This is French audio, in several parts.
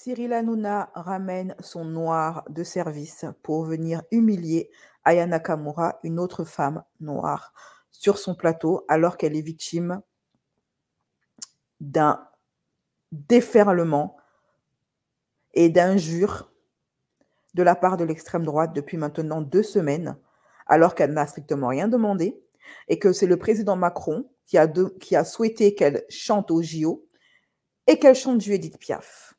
Cyril Hanouna ramène son noir de service pour venir humilier Aya Nakamura, une autre femme noire, sur son plateau alors qu'elle est victime d'un déferlement et d'injures de la part de l'extrême droite depuis maintenant 2 semaines, alors qu'elle n'a strictement rien demandé et que c'est le président Macron qui a souhaité qu'elle chante au JO et qu'elle chante du Edith Piaf.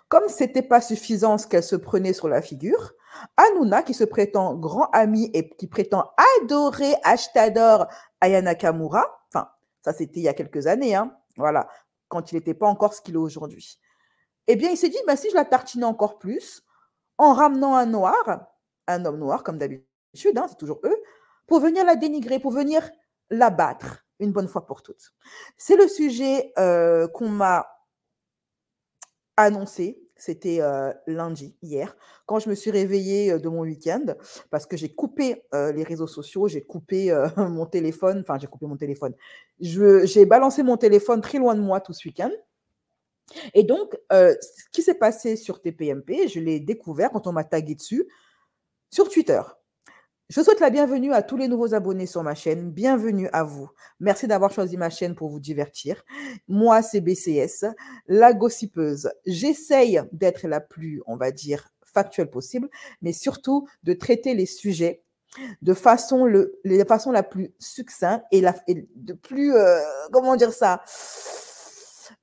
Comme ce n'était pas suffisant ce qu'elle se prenait sur la figure, Hanouna, qui se prétend grand ami et qui prétend adorer Ashtador Aya Nakamura, enfin, ça c'était il y a quelques années, hein, voilà, quand il n'était pas encore ce qu'il est aujourd'hui, eh bien il s'est dit, bah, si je la tartinais encore plus, en ramenant un noir, un homme noir comme d'habitude, hein, c'est toujours eux, pour venir la dénigrer, pour venir la battre une bonne fois pour toutes. C'est le sujet qu'on m'a annoncé, c'était lundi, hier, quand je me suis réveillée de mon week-end, parce que j'ai coupé les réseaux sociaux, j'ai coupé mon téléphone, enfin j'ai coupé mon téléphone, j'ai balancé mon téléphone très loin de moi tout ce week-end. Et donc, ce qui s'est passé sur TPMP, je l'ai découvert quand on m'a tagué dessus sur Twitter. Je souhaite la bienvenue à tous les nouveaux abonnés sur ma chaîne. Bienvenue à vous. Merci d'avoir choisi ma chaîne pour vous divertir. Moi, c'est BCS, la gossipeuse. J'essaye d'être la plus, on va dire, factuelle possible, mais surtout de traiter les sujets de façon la plus succincte et de plus, comment dire ça,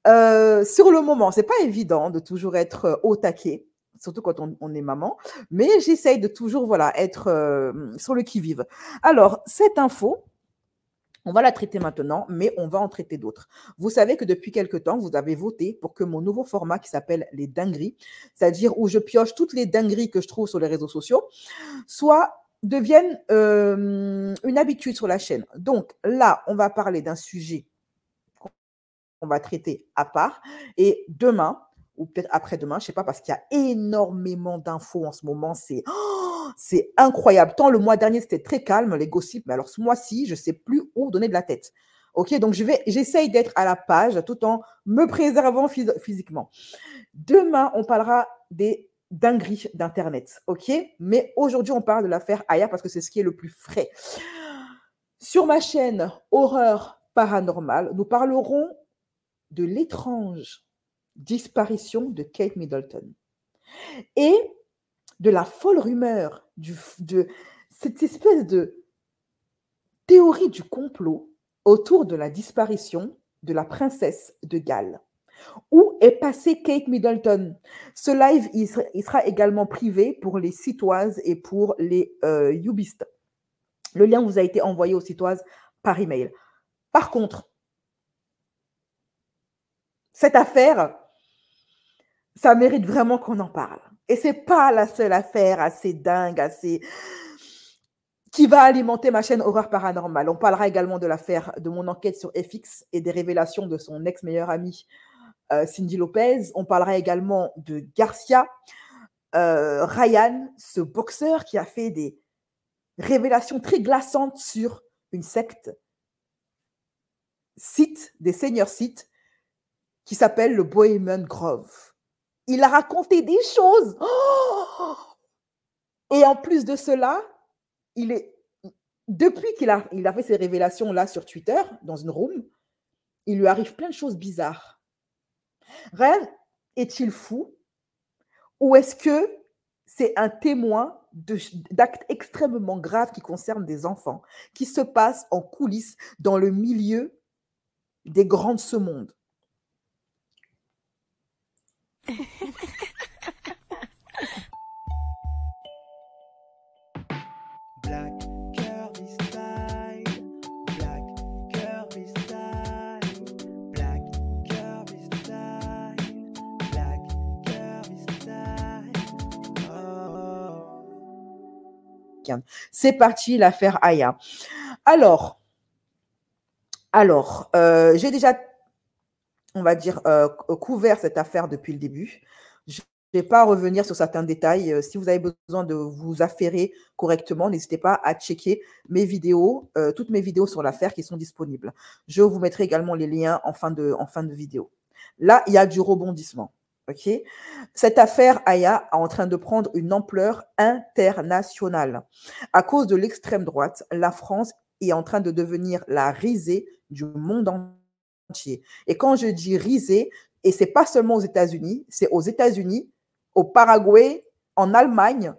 sur le moment. C'est pas évident de toujours être au taquet, surtout quand on est maman, mais j'essaye de toujours être sur le qui-vive. Alors, cette info, on va la traiter maintenant, mais on va en traiter d'autres. Vous savez que depuis quelque temps, vous avez voté pour que mon nouveau format qui s'appelle les dingueries, c'est-à-dire où je pioche toutes les dingueries que je trouve sur les réseaux sociaux, devienne une habitude sur la chaîne. Donc là, on va parler d'un sujet qu'on va traiter à part. Et demain, ou peut-être après-demain, je ne sais pas, parce qu'il y a énormément d'infos en ce moment, c'est incroyable. Tant le mois dernier, c'était très calme, les gossips, mais alors ce mois-ci, je ne sais plus où donner de la tête. Ok, donc j'essaye d'être à la page tout en me préservant physiquement. Demain, on parlera des dingueries d'Internet, ok? Mais aujourd'hui, on parle de l'affaire Aya parce que c'est ce qui est le plus frais. Sur ma chaîne Horreur Paranormale, nous parlerons de l'étrange disparition de Kate Middleton et de la folle rumeur de cette espèce de théorie du complot autour de la disparition de la princesse de Galles. Où est passée Kate Middleton? Ce live, il sera également privé pour les Citoises et pour les Youbistes. Le lien vous a été envoyé aux Citoises par email. Par contre, cette affaire, ça mérite vraiment qu'on en parle. Et ce n'est pas la seule affaire assez dingue, qui va alimenter ma chaîne Horreur Paranormale. On parlera également de l'affaire de mon enquête sur FX et des révélations de son ex-meilleure amie Cindy Lopez. On parlera également de Garcia, Ryan, ce boxeur qui a fait des révélations très glaçantes sur une secte, des seigneurs sites, qui s'appelle le Bohemian Grove. Il a raconté des choses. Oh, et en plus de cela, depuis qu'il a fait ces révélations-là sur Twitter, dans une room, il lui arrive plein de choses bizarres. Ryan est-il fou? Ou est-ce que c'est un témoin d'actes extrêmement graves qui concernent des enfants, qui se passent en coulisses dans le milieu des grands de ce monde? Black Kirby style, Black Kirby style, Black Kirby style, Black Kirby style. Oh. C'est parti, l'affaire Aya. Alors, j'ai déjà, on va dire, couvert cette affaire depuis le début. Je ne vais pas revenir sur certains détails. Si vous avez besoin de vous affairer correctement, n'hésitez pas à checker mes vidéos, toutes mes vidéos sur l'affaire qui sont disponibles. Je vous mettrai également les liens en fin de vidéo. Là, il y a du rebondissement. Ok. Cette affaire Aya est en train de prendre une ampleur internationale. À cause de l'extrême droite, la France est en train de devenir la risée du monde entier. Et quand je dis risée, et c'est pas seulement aux États-Unis, c'est aux États-Unis, au Paraguay, en Allemagne,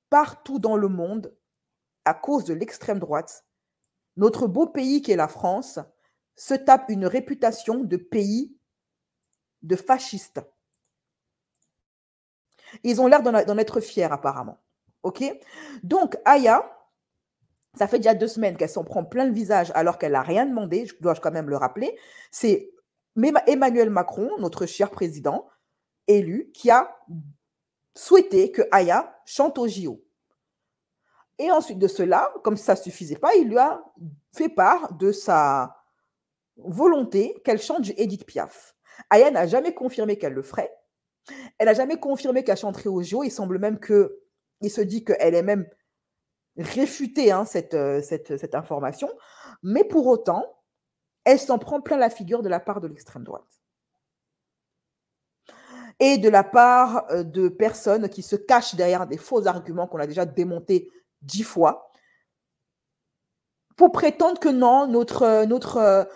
partout dans le monde, à cause de l'extrême droite, notre beau pays qui est la France se tape une réputation de pays de fascistes. Ils ont l'air d'en être fiers apparemment. Ok. Donc Aya, ça fait déjà 2 semaines qu'elle s'en prend plein le visage alors qu'elle n'a rien demandé, je dois quand même le rappeler. C'est Emmanuel Macron, notre cher président élu, qui a souhaité que Aya chante au JO. Et ensuite de cela, comme ça ne suffisait pas, il lui a fait part de sa volonté qu'elle chante du Edith Piaf. Aya n'a jamais confirmé qu'elle le ferait. Elle n'a jamais confirmé qu'elle chanterait au JO. Il semble même qu'il se dit qu'elle est même réfuté cette information. Mais pour autant, elle s'en prend plein la figure de la part de l'extrême droite. Et de la part de personnes qui se cachent derrière des faux arguments qu'on a déjà démontés 10 fois pour prétendre que non, notre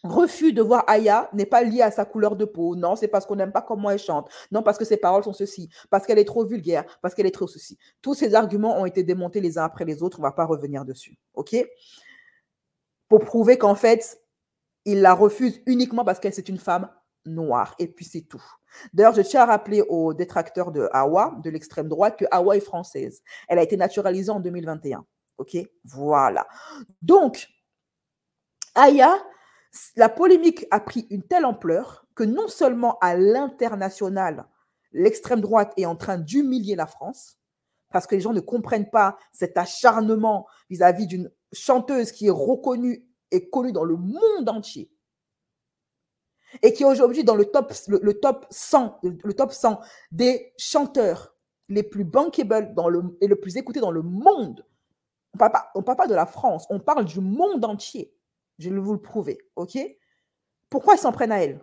refus de voir Aya n'est pas lié à sa couleur de peau. Non, c'est parce qu'on n'aime pas comment elle chante. Non, parce que ses paroles sont ceci. Parce qu'elle est trop vulgaire. Parce qu'elle est trop ceci. Tous ces arguments ont été démontés les uns après les autres. On ne va pas revenir dessus. OK? Pour prouver qu'en fait, il la refuse uniquement parce qu'elle c'est une femme noire. Et puis c'est tout. D'ailleurs, je tiens à rappeler aux détracteurs de Awa, de l'extrême droite, que Awa est française. Elle a été naturalisée en 2021. OK? Voilà. Donc, Aya, la polémique a pris une telle ampleur que non seulement à l'international, l'extrême droite est en train d'humilier la France, parce que les gens ne comprennent pas cet acharnement vis-à-vis d'une chanteuse qui est reconnue et connue dans le monde entier, et qui est aujourd'hui dans le top 100 des chanteurs les plus bankable et le plus écoutés dans le monde. On ne parle pas de la France, on parle du monde entier. Je vais vous le prouver, ok? Pourquoi ils s'en prennent à elle?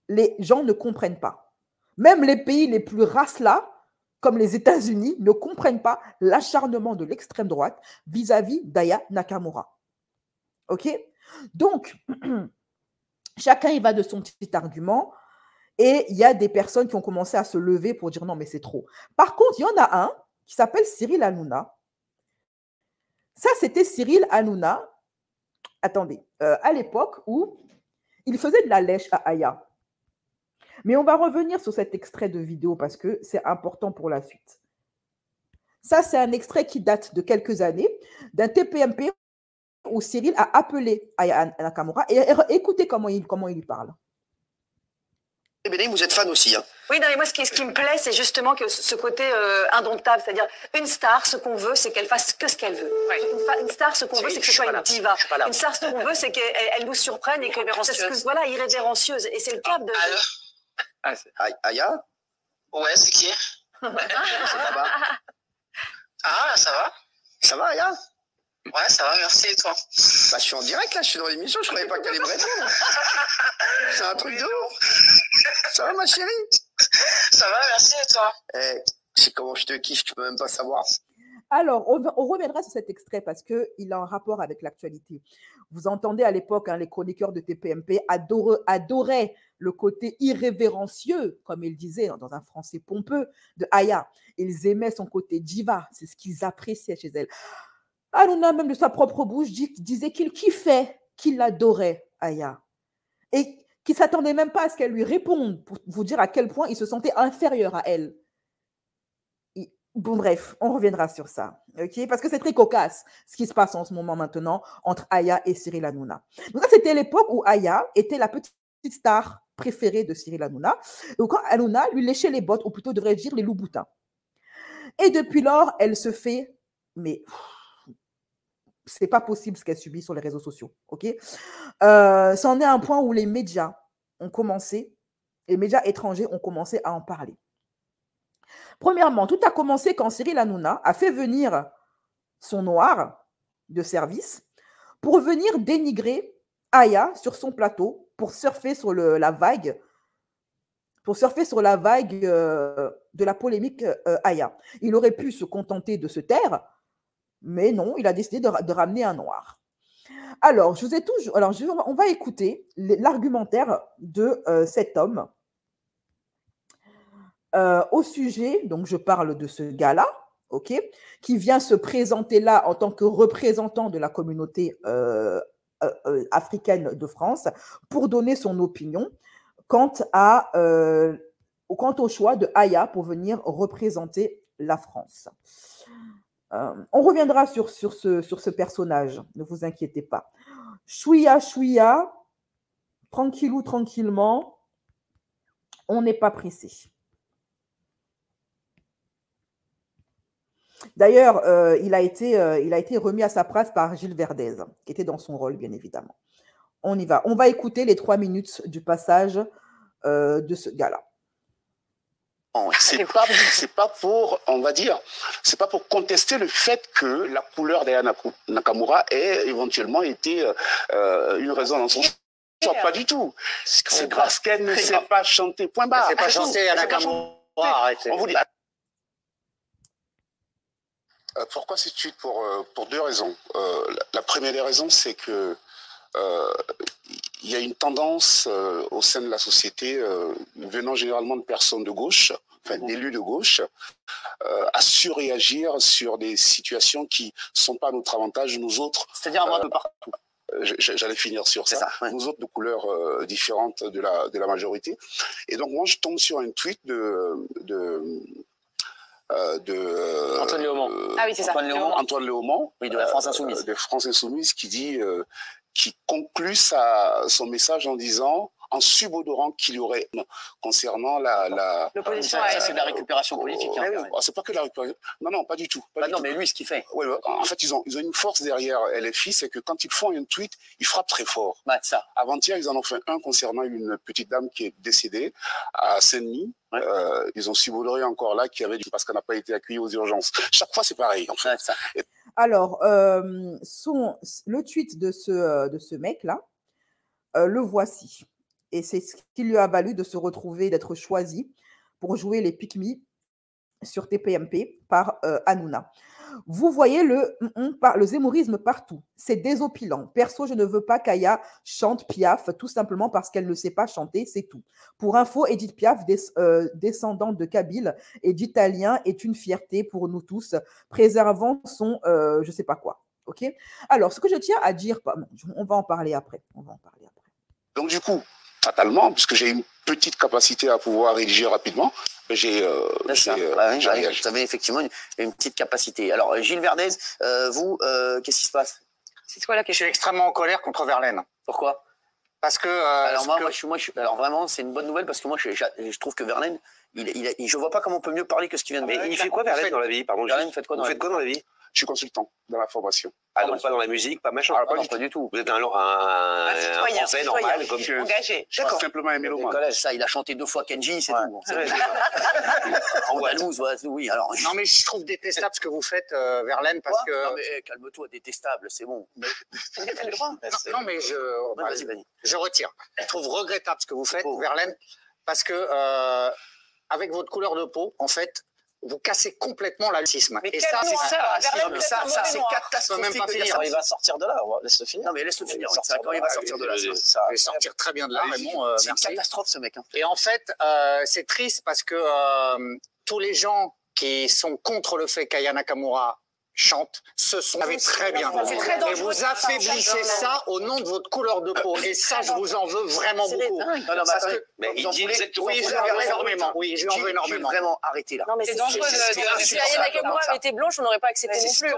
Les gens ne comprennent pas. Même les pays les plus races-là, comme les États-Unis, ne comprennent pas l'acharnement de l'extrême droite vis-à-vis d'Aya Nakamura. Ok? Donc, chacun y va de son petit argument et il y a des personnes qui ont commencé à se lever pour dire non, mais c'est trop. Par contre, il y en a un qui s'appelle Cyril Hanouna. Ça, c'était Cyril Hanouna. Attendez, à l'époque où il faisait de la lèche à Aya. Mais on va revenir sur cet extrait de vidéo parce que c'est important pour la suite. Ça, c'est un extrait qui date de quelques années d'un TPMP où Cyril a appelé Aya Nakamura et écoutez comment il lui parle. Béné, vous êtes fan aussi. Hein. Oui, non, mais moi, ce qui me plaît, c'est justement que ce côté indomptable, c'est-à-dire une star, ce qu'on veut, c'est qu'elle fasse que ce qu'elle veut. Ouais. Une star, ce qu'on veut, c'est que ce soit une diva. Une star, ce qu'on veut, c'est qu'elle nous surprenne et que voilà, irrévérencieuse. Et c'est le cap de. Aya? Ouais, c'est qui? C'est là-bas. Ah, ça va? Ça va, Aya? Ouais, ça va, merci, et toi? Bah, je suis en direct là, je suis dans l'émission, je croyais pas que t'allais me répondre. C'est un truc de ouf. Ça va, ma chérie? Ça va, merci, et toi? Je sais comment je te kiffe, tu peux même pas savoir. Alors, on reviendra sur cet extrait parce qu'il a un rapport avec l'actualité. Vous entendez à l'époque, les chroniqueurs de TPMP adoraient le côté irrévérencieux, comme il disait dans un français pompeux, de Aya. Ils aimaient son côté diva, c'est ce qu'ils appréciaient chez elle. Hanouna, même de sa propre bouche, disait qu'il kiffait, qu'il adorait Aya. Et qu'il ne s'attendait même pas à ce qu'elle lui réponde pour vous dire à quel point il se sentait inférieur à elle. Bon, bref, on reviendra sur ça, ok? Parce que c'est très cocasse ce qui se passe en ce moment maintenant entre Aya et Cyril Hanouna. Donc ça, c'était l'époque où Aya était la petite star préférée de Cyril Hanouna. Donc quand Hanouna lui léchait les bottes, ou plutôt devrais-je dire les loups-boutins. Et depuis lors, elle se fait, mais c'est pas possible ce qu'elle subit sur les réseaux sociaux, ok? Ça en est à un point où les médias étrangers ont commencé à en parler. Premièrement, tout a commencé quand Cyril Hanouna a fait venir son noir de service pour venir dénigrer Aya sur son plateau pour surfer sur la vague, de la polémique Aya. Il aurait pu se contenter de se taire, mais non, il a décidé de ramener un noir. Alors, on va écouter l'argumentaire de cet homme au sujet, donc je parle de ce gars-là, ok, qui vient se présenter là en tant que représentant de la communauté africaine de France pour donner son opinion quant au choix de Aya pour venir représenter la France. On reviendra sur ce personnage, ne vous inquiétez pas. Chouïa, tranquillou, tranquillement, on n'est pas pressé. D'ailleurs, il a été remis à sa place par Gilles Verdez, qui était dans son rôle, bien évidemment. On y va. On va écouter les 3 minutes du passage de ce gars-là. C'est pas pour, on va dire, c'est pas pour contester le fait que la couleur d'Aya Nakamura ait éventuellement été une raison dans son choix. Pas du tout. C'est parce qu'elle ne sait pas chanter. Point barre. C'est pas chanter Aya Nakamura. Arrêtez. On vous dit. Pourquoi cette suite? Pour 2 raisons. La première des raisons, c'est que il y a une tendance au sein de la société, venant généralement de personnes de gauche, enfin d'élus de gauche, à surréagir sur des situations qui ne sont pas à notre avantage, nous autres. C'est-à-dire un peu partout. J'allais finir sur ça. Ouais. Nous autres de couleurs différentes de la majorité. Et donc moi je tombe sur un tweet Antoine Léaumont. Ah oui, c'est ça. Antoine Léaumont, oui, de la France Insoumise. De France Insoumise, qui dit, qui conclut son message en disant, en subodorant qu'il y aurait concernant l'opposition. Ça, c'est de la récupération politique. C'est pas que de la récupération. Non, pas du tout. Non, mais lui, ce qu'il fait. Ouais, en fait, ils ont une force derrière LFI, c'est que quand ils font un tweet, ils frappent très fort. Ça. Avant-hier, ils en ont fait un concernant une petite dame qui est décédée à Saint-Denis. Ouais. Ils ont subodoré encore là parce qu'elle n'a pas été accueillie aux urgences. Chaque fois, c'est pareil. En fait. Alors, le tweet de ce mec-là, le voici. Et c'est ce qui lui a valu de se retrouver, d'être choisi pour jouer les Pick Me sur TPMP par Hanouna. Vous voyez le zémorisme partout. C'est désopilant. Perso, je ne veux pas qu'Aya chante Piaf, tout simplement parce qu'elle ne sait pas chanter, c'est tout. Pour info, Edith Piaf, descendante de Kabyle et d'Italien, est une fierté pour nous tous. Préservant son je ne sais pas quoi. Ok. Alors, ce que je tiens à dire, on va en parler après. Donc, du coup, fatalement, puisque j'ai une petite capacité à pouvoir rédiger rapidement, vous avez effectivement une petite capacité. Alors, Gilles Verdez, vous, qu'est-ce qui se passe? C'est quoi la question? Je suis extrêmement en colère contre Verlaine. Pourquoi? Parce que... alors vraiment, c'est une bonne nouvelle parce que moi, je trouve que Verlaine, je vois pas comment on peut mieux parler que ce qu'il vient de dire. Mais il fait quoi Verlaine dans la vie? Pardon, Verlaine, faites quoi dans la vie? Je suis consultant dans la formation. Ah, donc pas dans la musique, pas machin. Pas du tout. Vous êtes un Français normal, comme que... engagé. D'accord. Simplement un mélomane. Ça, il a chanté 2 fois Kenji, c'est tout. En Guadeloupe, oui. Alors, non, mais je trouve détestable ce que vous faites, Verlaine, parce que... Non, mais calme-toi, détestable, c'est bon. Non, mais je retire. Je trouve regrettable ce que vous faites, Verlaine, parce que avec votre couleur de peau, en fait, vous cassez complètement l'alcisme. Et ça, c'est catastrophique. Il va sortir de là, laisse-le finir. Non, mais laisse-le finir. Quand il va sortir de là, ça va sortir très bien de là. C'est une catastrophe, ce mec. Et en fait, c'est triste parce que tous les gens qui sont contre le fait qu'Aya Nakamura chante, ce sont très bien. Et vous affaiblissez ça au nom de votre couleur de peau. Et ça, je vous en veux vraiment beaucoup. Mais il dit exactement. Oui, je lui en veux énormément. Oui, je lui en veux énormément. Vraiment, arrêtez là. Non, mais c'est dangereux. Si Aya Nakamura avait été blanche, on n'aurait pas accepté non plus.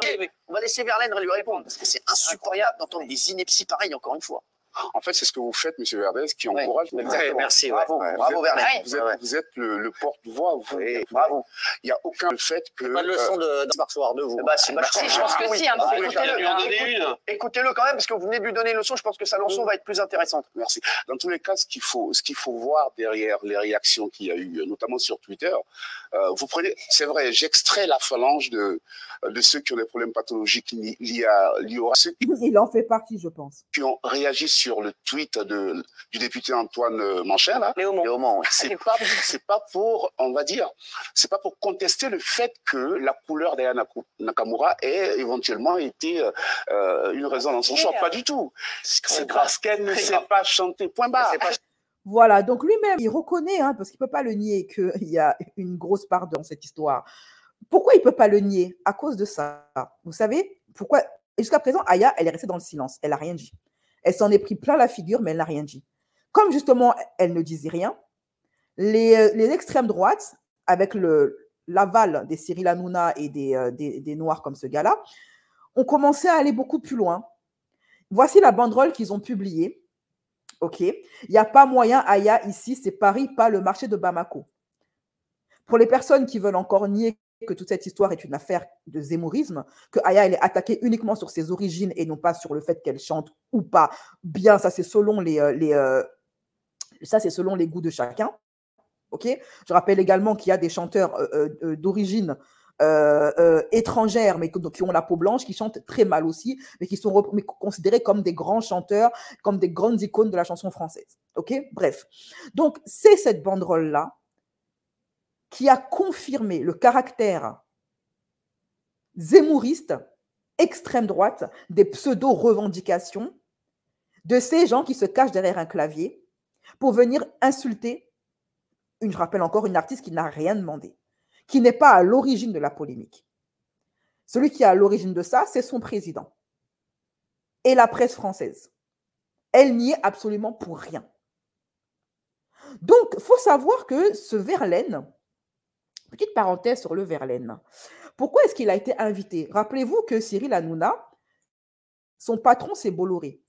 On va laisser Verlaine lui répondre, parce que c'est insupportable d'entendre des inepties pareilles, encore une fois. En fait, c'est ce que vous faites, M. Verdez, qui encourage. Merci. Bravo, Verlaine. Vous êtes le porte-voix. Bravo. Il n'y a aucun fait que... Pas de leçon de marchoir de vous. Si, je pense que si. Écoutez-le quand même, parce que vous venez de lui donner une leçon. Je pense que sa leçon va être plus intéressante. Merci. Dans tous les cas, ce qu'il faut voir derrière les réactions qu'il y a eu, notamment sur Twitter, vous prenez... C'est vrai, j'extrais la phalange de ceux qui ont des problèmes pathologiques liés à ceux Il en fait partie, je pense. qui ont réagi sur sur le tweet du député Antoine Manchin, là. Léaumont, oui. C'est pas pour, on va dire, c'est pas pour contester le fait que la couleur d'Aya Nakamura ait éventuellement été une raison dans son choix. Pas du tout. C'est parce qu'elle ne sait pas chanter, point barre. Voilà, donc lui-même, il reconnaît, hein, parce qu'il ne peut pas le nier, qu'il y a une grosse part dans cette histoire. Pourquoi il ne peut pas le nier? À cause de ça. Vous savez, pourquoi? Jusqu'à présent, Aya, elle est restée dans le silence. Elle n'a rien dit. Elle s'en est pris plein la figure, mais elle n'a rien dit. Comme justement, elle ne disait rien, les extrêmes droites, avec l'aval des Cyril Hanouna et des Noirs comme ce gars-là, ont commencé à aller beaucoup plus loin. Voici la banderole qu'ils ont publiée. OK. Il n'y a pas moyen, Aya, ici, c'est Paris, pas le marché de Bamako. Pour les personnes qui veulent encore nier que toute cette histoire est une affaire de zémourisme, que Aya, elle est attaquée uniquement sur ses origines et non pas sur le fait qu'elle chante ou pas bien, ça c'est selon c'est selon les goûts de chacun. OK. Je rappelle également qu'il y a des chanteurs d'origine étrangères, mais qui ont la peau blanche, qui chantent très mal aussi, mais qui sont considérés comme des grands chanteurs, comme des grandes icônes de la chanson française. OK. Bref. Donc, c'est cette banderole-là qui a confirmé le caractère zémouriste, extrême droite, des pseudo-revendications de ces gens qui se cachent derrière un clavier pour venir insulter, je rappelle encore, une artiste qui n'a rien demandé, qui n'est pas à l'origine de la polémique. Celui qui est à l'origine de ça, c'est son président et la presse française. Elle n'y est absolument pour rien. Donc, il faut savoir que ce Verlaine, petite parenthèse sur le Verlaine, pourquoi est-ce qu'il a été invité? Rappelez-vous que Cyril Hanouna, son patron, c'est Bolloré.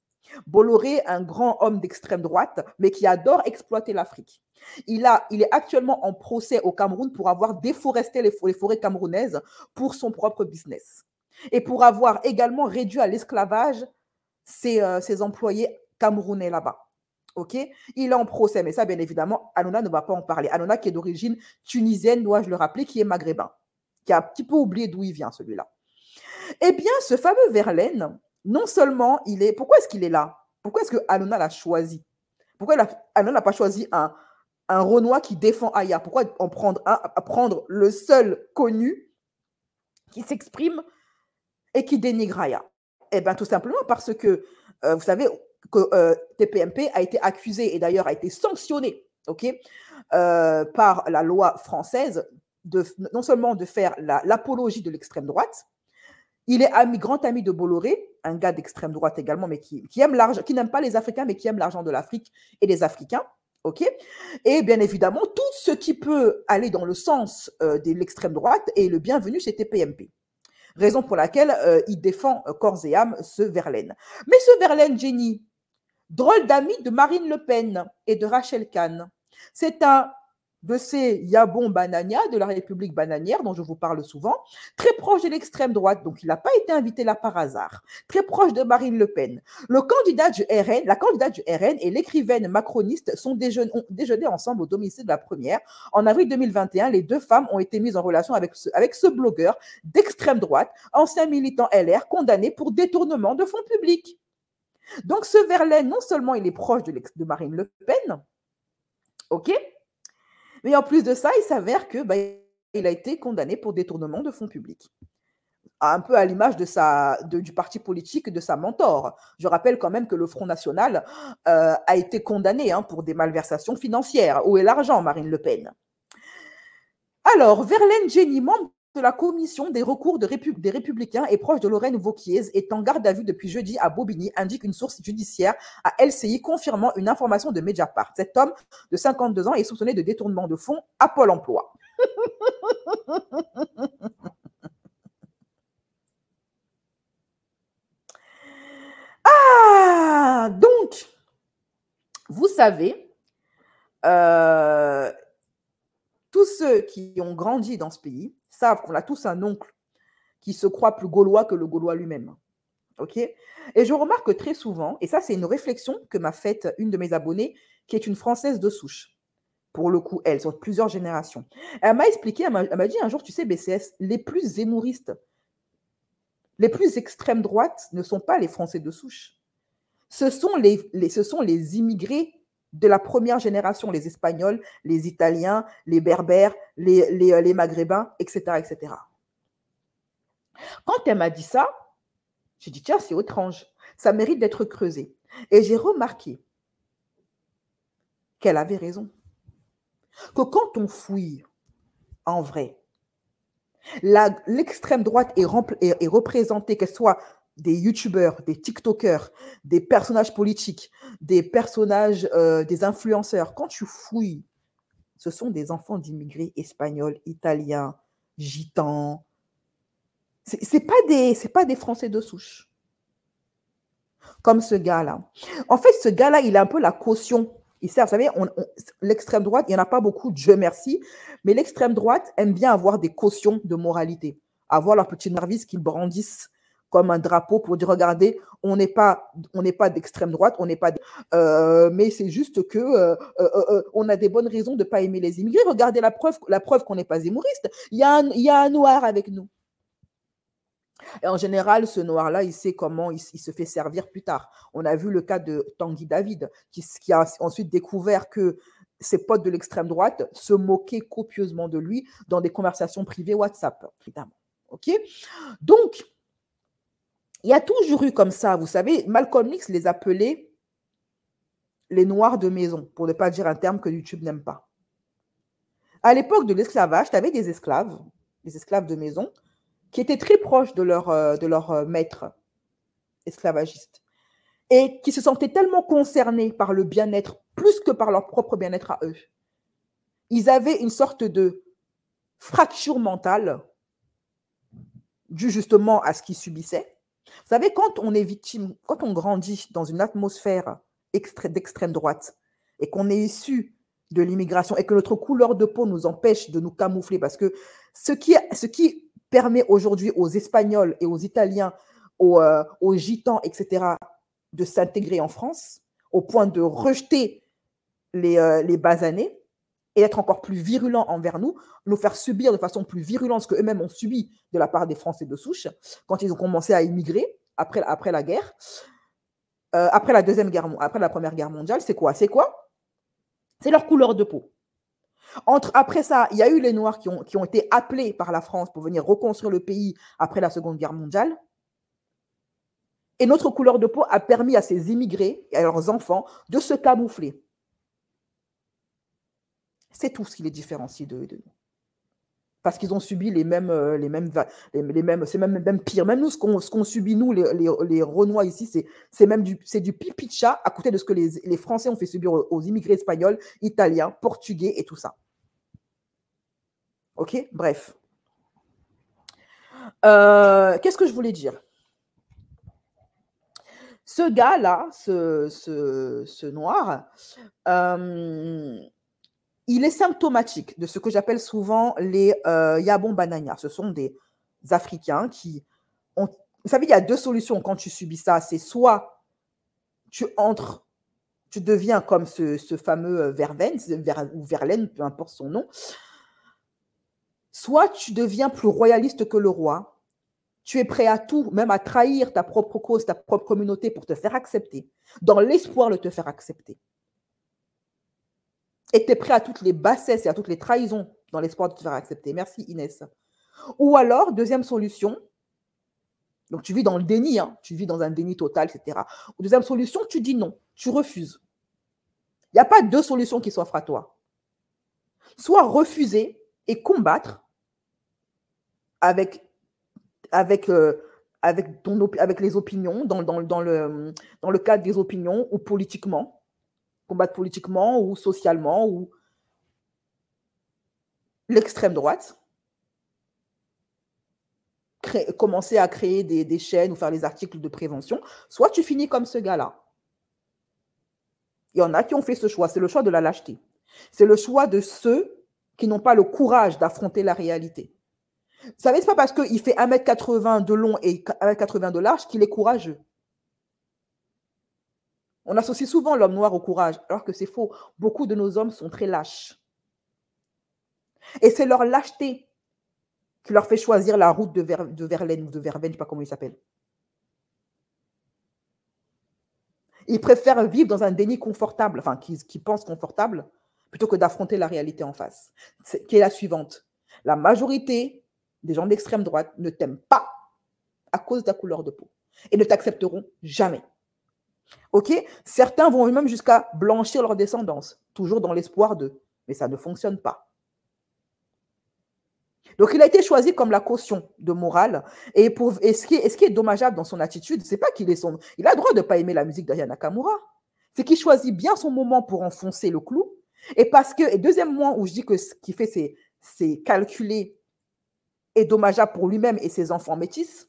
Bolloré, un grand homme d'extrême droite, mais qui adore exploiter l'Afrique. Il est actuellement en procès au Cameroun pour avoir déforesté les forêts camerounaises pour son propre business. Et pour avoir également réduit à l'esclavage ses employés camerounais là-bas. OK? Il est en procès, mais ça, bien évidemment, Hanouna ne va pas en parler. Hanouna, qui est d'origine tunisienne, dois-je le rappeler, qui est maghrébin, qui a un petit peu oublié d'où il vient, celui-là. Eh bien, ce fameux Verlaine, non seulement il est... Pourquoi est-ce qu'il est là? Pourquoi est-ce que Hanouna l'a choisi? Pourquoi Hanouna n'a pas choisi un Renoir qui défend Aya? Pourquoi prendre le seul connu qui s'exprime et qui dénigre Aya? Eh bien, tout simplement parce que, vous savez, que TPMP a été accusé et d'ailleurs a été sanctionné, okay, par la loi française, non seulement de faire l'apologie de l'extrême droite. Il est grand ami de Bolloré, un gars d'extrême droite également, mais qui aime l'argent, qui n'aime pas les Africains, mais qui aime l'argent de l'Afrique et des Africains. OK? Et bien évidemment, tout ce qui peut aller dans le sens de l'extrême droite est le bienvenu chez TPMP. Raison pour laquelle il défend corps et âme ce Verlaine. Mais ce Verlaine, Jenny, drôle d'ami de Marine Le Pen et de Rachel Kahn. C'est un de ces Yabon Banania de la République bananière dont je vous parle souvent, très proche de l'extrême droite, donc il n'a pas été invité là par hasard, très proche de Marine Le Pen. La candidate du RN et l'écrivaine macroniste ont déjeuné ensemble au domicile de la première. En avril 2021, les deux femmes ont été mises en relation avec ce blogueur d'extrême droite, ancien militant LR, condamné pour détournement de fonds publics. Donc ce Verlaine, non seulement il est proche de Marine Le Pen, ok, mais en plus de ça, il s'avère que il a été condamné pour détournement de fonds publics. Un peu à l'image du parti politique de sa mentor. Je rappelle quand même que le Front National a été condamné pour des malversations financières. Où est l'argent, Marine Le Pen? Alors, Verlaine Jenny, membre de la commission des recours des Républicains et proche de Lorraine Wauquiez, est en garde à vue depuis jeudi à Bobigny, indique une source judiciaire à LCI, confirmant une information de Mediapart. Cet homme de 52 ans est soupçonné de détournement de fonds à Pôle emploi. Ah, donc, vous savez, tous ceux qui ont grandi dans ce pays savent qu'on a tous un oncle qui se croit plus gaulois que le Gaulois lui-même. OK? Et je remarque que très souvent, et ça c'est une réflexion que m'a faite une de mes abonnées, qui est une Française de souche, pour le coup, elle, sur plusieurs générations. Elle m'a expliqué, elle m'a dit un jour, tu sais, BCS, les plus zémouristes, les plus extrême droite ne sont pas les Français de souche. ce sont les immigrés de la première génération, les Espagnols, les Italiens, les Berbères, les Maghrébins, etc., etc. Quand elle m'a dit ça, j'ai dit, tiens, c'est étrange, ça mérite d'être creusé. Et j'ai remarqué qu'elle avait raison. Que quand on fouille, en vrai, l'extrême droite est représentée, qu'elle soit des youtubeurs, des tiktokers, des personnages politiques, des personnages, des influenceurs. Quand tu fouilles, ce sont des enfants d'immigrés espagnols, italiens, gitans. C'est pas des Français de souche. Comme ce gars-là. En fait, ce gars-là, il a un peu la caution. Vous savez, l'extrême droite, il n'y en a pas beaucoup, Dieu merci, mais l'extrême droite aime bien avoir des cautions de moralité, avoir leur petit nervis qu'ils brandissent comme un drapeau pour dire, regardez, on n'est pas d'extrême droite, on n'est pas, mais c'est juste que on a des bonnes raisons de ne pas aimer les immigrés. Regardez la preuve qu'on n'est pas zémouriste. Il y a un noir avec nous. Et en général, ce noir-là, il sait comment il se fait servir plus tard. On a vu le cas de Tanguy David, qui a ensuite découvert que ses potes de l'extrême droite se moquaient copieusement de lui dans des conversations privées WhatsApp, évidemment. OK ? Donc, il y a toujours eu comme ça, vous savez, Malcolm X les appelait les noirs de maison, pour ne pas dire un terme que YouTube n'aime pas. À l'époque de l'esclavage, tu avais des esclaves de maison, qui étaient très proches de leur maître esclavagiste et qui se sentaient tellement concernés par le bien-être, plus que par leur propre bien-être à eux. Ils avaient une sorte de fracture mentale due justement à ce qu'ils subissaient. Vous savez, quand on est victime, quand on grandit dans une atmosphère d'extrême droite et qu'on est issu de l'immigration et que notre couleur de peau nous empêche de nous camoufler, parce que ce qui permet aujourd'hui aux Espagnols et aux Italiens, aux Gitans, etc., de s'intégrer en France, au point de rejeter les basanés et d'être encore plus virulents envers nous faire subir de façon plus virulente ce qu'eux-mêmes ont subi de la part des Français de souche, quand ils ont commencé à immigrer après la guerre, après la Première Guerre mondiale. C'est quoi? C'est leur couleur de peau. Après ça, il y a eu les Noirs qui ont été appelés par la France pour venir reconstruire le pays après la Seconde Guerre mondiale. Et notre couleur de peau a permis à ces immigrés et à leurs enfants de se camoufler. C'est tout ce qui les différencie de nous. Parce qu'ils ont subi c'est même pire. Même nous, ce qu'on subit, nous, les Renois ici, c'est du pipi de chat à côté de ce que les Français ont fait subir aux immigrés espagnols, italiens, portugais et tout ça. OK? Bref. Qu'est-ce que je voulais dire? Ce gars-là, ce noir, il est symptomatique de ce que j'appelle souvent les Yabon Banania. Ce sont des Africains qui ont... Vous savez, il y a deux solutions quand tu subis ça. C'est soit tu deviens comme ce fameux Verlaine, ou Verlaine, peu importe son nom, soit tu deviens plus royaliste que le roi. Tu es prêt à tout, même à trahir ta propre cause, ta propre communauté pour te faire accepter, dans l'espoir de te faire accepter. Et tu es prêt à toutes les bassesses et à toutes les trahisons dans l'espoir de te faire accepter. Merci Inès. Ou alors, deuxième solution, donc tu vis dans le déni, tu vis dans un déni total, etc. Ou deuxième solution, tu dis non, tu refuses. Il n'y a pas deux solutions qui s'offrent à toi. Soit refuser et combattre avec les opinions, dans le cadre des opinions, ou politiquement, combattre politiquement ou socialement, ou l'extrême droite, commencer à créer des chaînes ou faire les articles de prévention, soit tu finis comme ce gars-là. Il y en a qui ont fait ce choix, c'est le choix de la lâcheté. C'est le choix de ceux qui n'ont pas le courage d'affronter la réalité. Vous savez, ce n'est pas parce qu'il fait 1m80 de long et 1m80 de large qu'il est courageux. On associe souvent l'homme noir au courage, alors que c'est faux. Beaucoup de nos hommes sont très lâches. Et c'est leur lâcheté qui leur fait choisir la route de Verlaine ou de Verveine, je ne sais pas comment il s'appelle. Ils préfèrent vivre dans un déni confortable, enfin, qui pensent confortable, plutôt que d'affronter la réalité en face, qui est la suivante. La majorité des gens d'extrême droite ne t'aiment pas à cause de ta couleur de peau et ne t'accepteront jamais. OK? Certains vont même jusqu'à blanchir leur descendance, toujours dans l'espoir d'eux, mais ça ne fonctionne pas. Donc, il a été choisi comme la caution de morale. Et ce qui est dommageable dans son attitude, c'est pas qu'il est son. Il a le droit de ne pas aimer la musique d'Aya Nakamura. C'est qu'il choisit bien son moment pour enfoncer le clou. Et deuxièmement, où je dis que ce qu'il fait, c'est calculé et dommageable pour lui-même et ses enfants métis,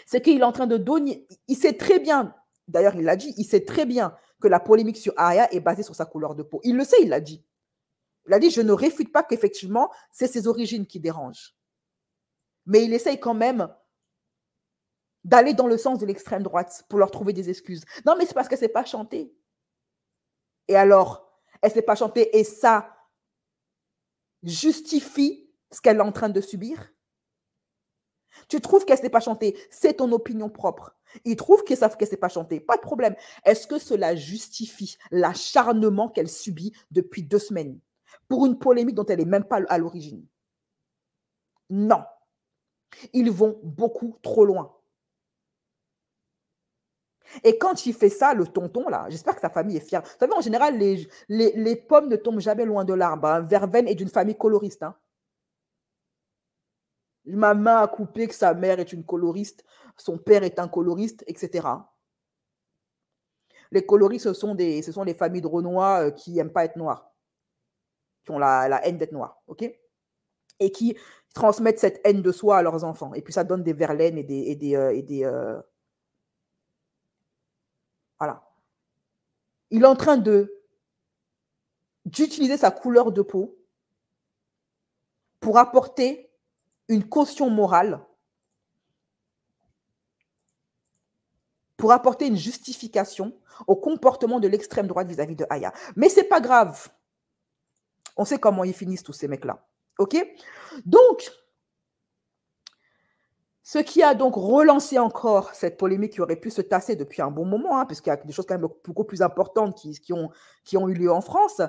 c'est qu'il est en train de donner. Il sait très bien, d'ailleurs, il l'a dit, il sait très bien que la polémique sur Aya est basée sur sa couleur de peau. Il le sait, il l'a dit. Il a dit, je ne réfute pas qu'effectivement, c'est ses origines qui dérangent. Mais il essaye quand même d'aller dans le sens de l'extrême droite pour leur trouver des excuses. Non, mais c'est parce qu'elle ne sait pas chanter. Et alors, elle ne sait pas chanter et ça justifie ce qu'elle est en train de subir? Tu trouves qu'elle ne sait pas chanter, c'est ton opinion propre. Ils trouvent qu'elle ne sait pas chanter, pas de problème. Est-ce que cela justifie l'acharnement qu'elle subit depuis 2 semaines pour une polémique dont elle n'est même pas à l'origine? Non. Ils vont beaucoup trop loin. Et quand il fait ça, le tonton, là, j'espère que sa famille est fière. Vous savez, en général, les pommes ne tombent jamais loin de l'arbre. Hein. Verveine est d'une famille coloriste. Hein. Ma main a coupé que sa mère est une coloriste, son père est un coloriste, etc. Les coloristes, ce sont les familles de Renois qui n'aiment pas être noirs, qui ont la haine d'être noirs, ok? Et qui transmettent cette haine de soi à leurs enfants. Et puis ça donne des Verlaine voilà. Il est en train d'utiliser sa couleur de peau pour apporter une caution morale, pour apporter une justification au comportement de l'extrême droite vis-à-vis de Aya. Mais ce n'est pas grave. On sait comment ils finissent tous ces mecs-là. OK? Donc, ce qui a donc relancé encore cette polémique qui aurait pu se tasser depuis un bon moment, hein, puisqu'il y a des choses quand même beaucoup plus importantes qui ont eu lieu en France.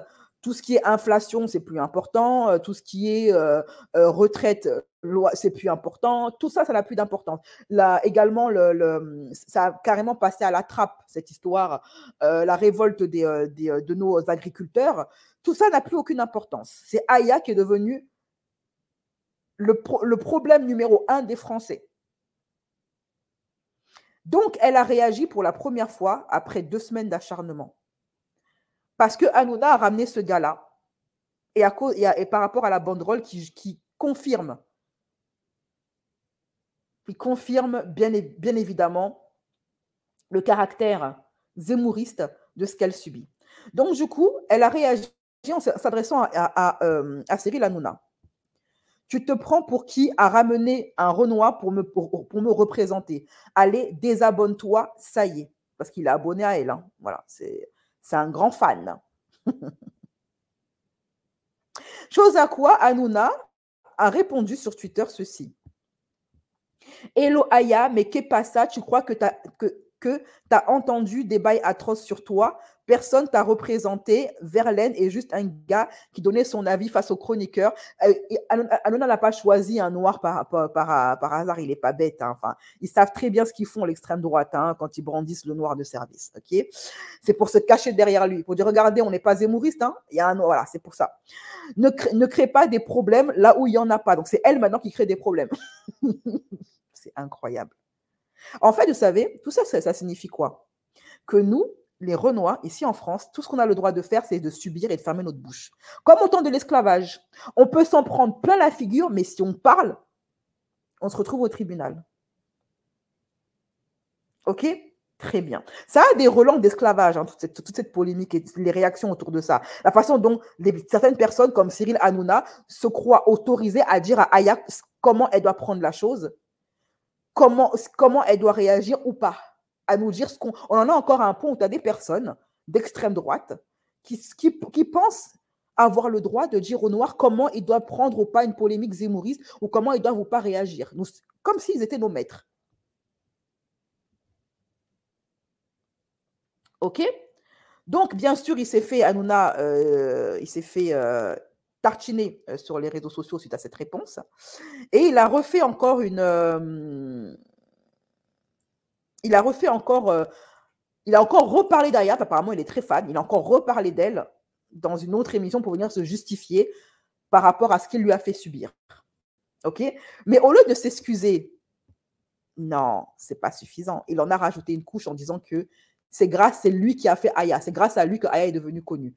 Tout ce qui est inflation, c'est plus important. Tout ce qui est retraite, loi, c'est plus important. Tout ça, ça n'a plus d'importance. Là, également, ça a carrément passé à la trappe, cette histoire. La révolte de nos agriculteurs. Tout ça n'a plus aucune importance. C'est Aya qui est devenu le problème numéro 1 des Français. Donc, elle a réagi pour la première fois après 2 semaines d'acharnement. Parce que Hanouna a ramené ce gars-là et par rapport à la banderole qui confirme bien évidemment le caractère zémouriste de ce qu'elle subit. Donc, du coup, elle a réagi en s'adressant à Cyril Hanouna. Tu te prends pour qui a ramené un Renoir pour me représenter. Allez, désabonne-toi, ça y est. Parce qu'il est abonné à elle. Hein. Voilà, c'est un grand fan. Chose à quoi Hanouna a répondu sur Twitter ceci. Hello Aya, mais qu'est pas ça? Tu crois que tu as entendu des bails atroces sur toi? Personne t'a représenté. Verlaine est juste un gars qui donnait son avis face aux chroniqueurs. Hanouna n'a pas choisi un noir par hasard. Il n'est pas bête. Hein. Enfin, ils savent très bien ce qu'ils font, l'extrême droite, hein, quand ils brandissent le noir de service. Okay, c'est pour se cacher derrière lui. Pour dire, regardez, on n'est pas zémouriste. Hein. Il y a un noir. Voilà, c'est pour ça. Ne crée pas des problèmes là où il n'y en a pas. Donc, c'est elle maintenant qui crée des problèmes. C'est incroyable. En fait, vous savez, tout ça, ça signifie quoi? Que nous, les Renois, ici en France, tout ce qu'on a le droit de faire, c'est de subir et de fermer notre bouche. Comme au temps de l'esclavage. On peut s'en prendre plein la figure, mais si on parle, on se retrouve au tribunal. OK? Très bien. Ça a des relents d'esclavage, hein, toute cette polémique et les réactions autour de ça. La façon dont certaines personnes, comme Cyril Hanouna, se croient autorisées à dire à Aya comment elle doit prendre la chose, comment elle doit réagir ou pas. À nous dire ce qu'on... On en a encore un point où tu as des personnes d'extrême droite qui pensent avoir le droit de dire aux Noirs comment ils doivent prendre ou pas une polémique zémouriste ou comment ils doivent ou pas réagir. Comme s'ils étaient nos maîtres. OK? Donc, bien sûr, il s'est fait, Hanouna, il s'est fait tartiner sur les réseaux sociaux suite à cette réponse. Et il a refait encore il a refait encore, il a encore reparlé d'Aya, apparemment il est très fan, il a encore reparlé d'elle dans une autre émission pour venir se justifier par rapport à ce qu'il lui a fait subir. OK? Mais au lieu de s'excuser, non, c'est pas suffisant. Il en a rajouté une couche en disant que c'est lui qui a fait Aya. C'est grâce à lui que Aya est devenue connue.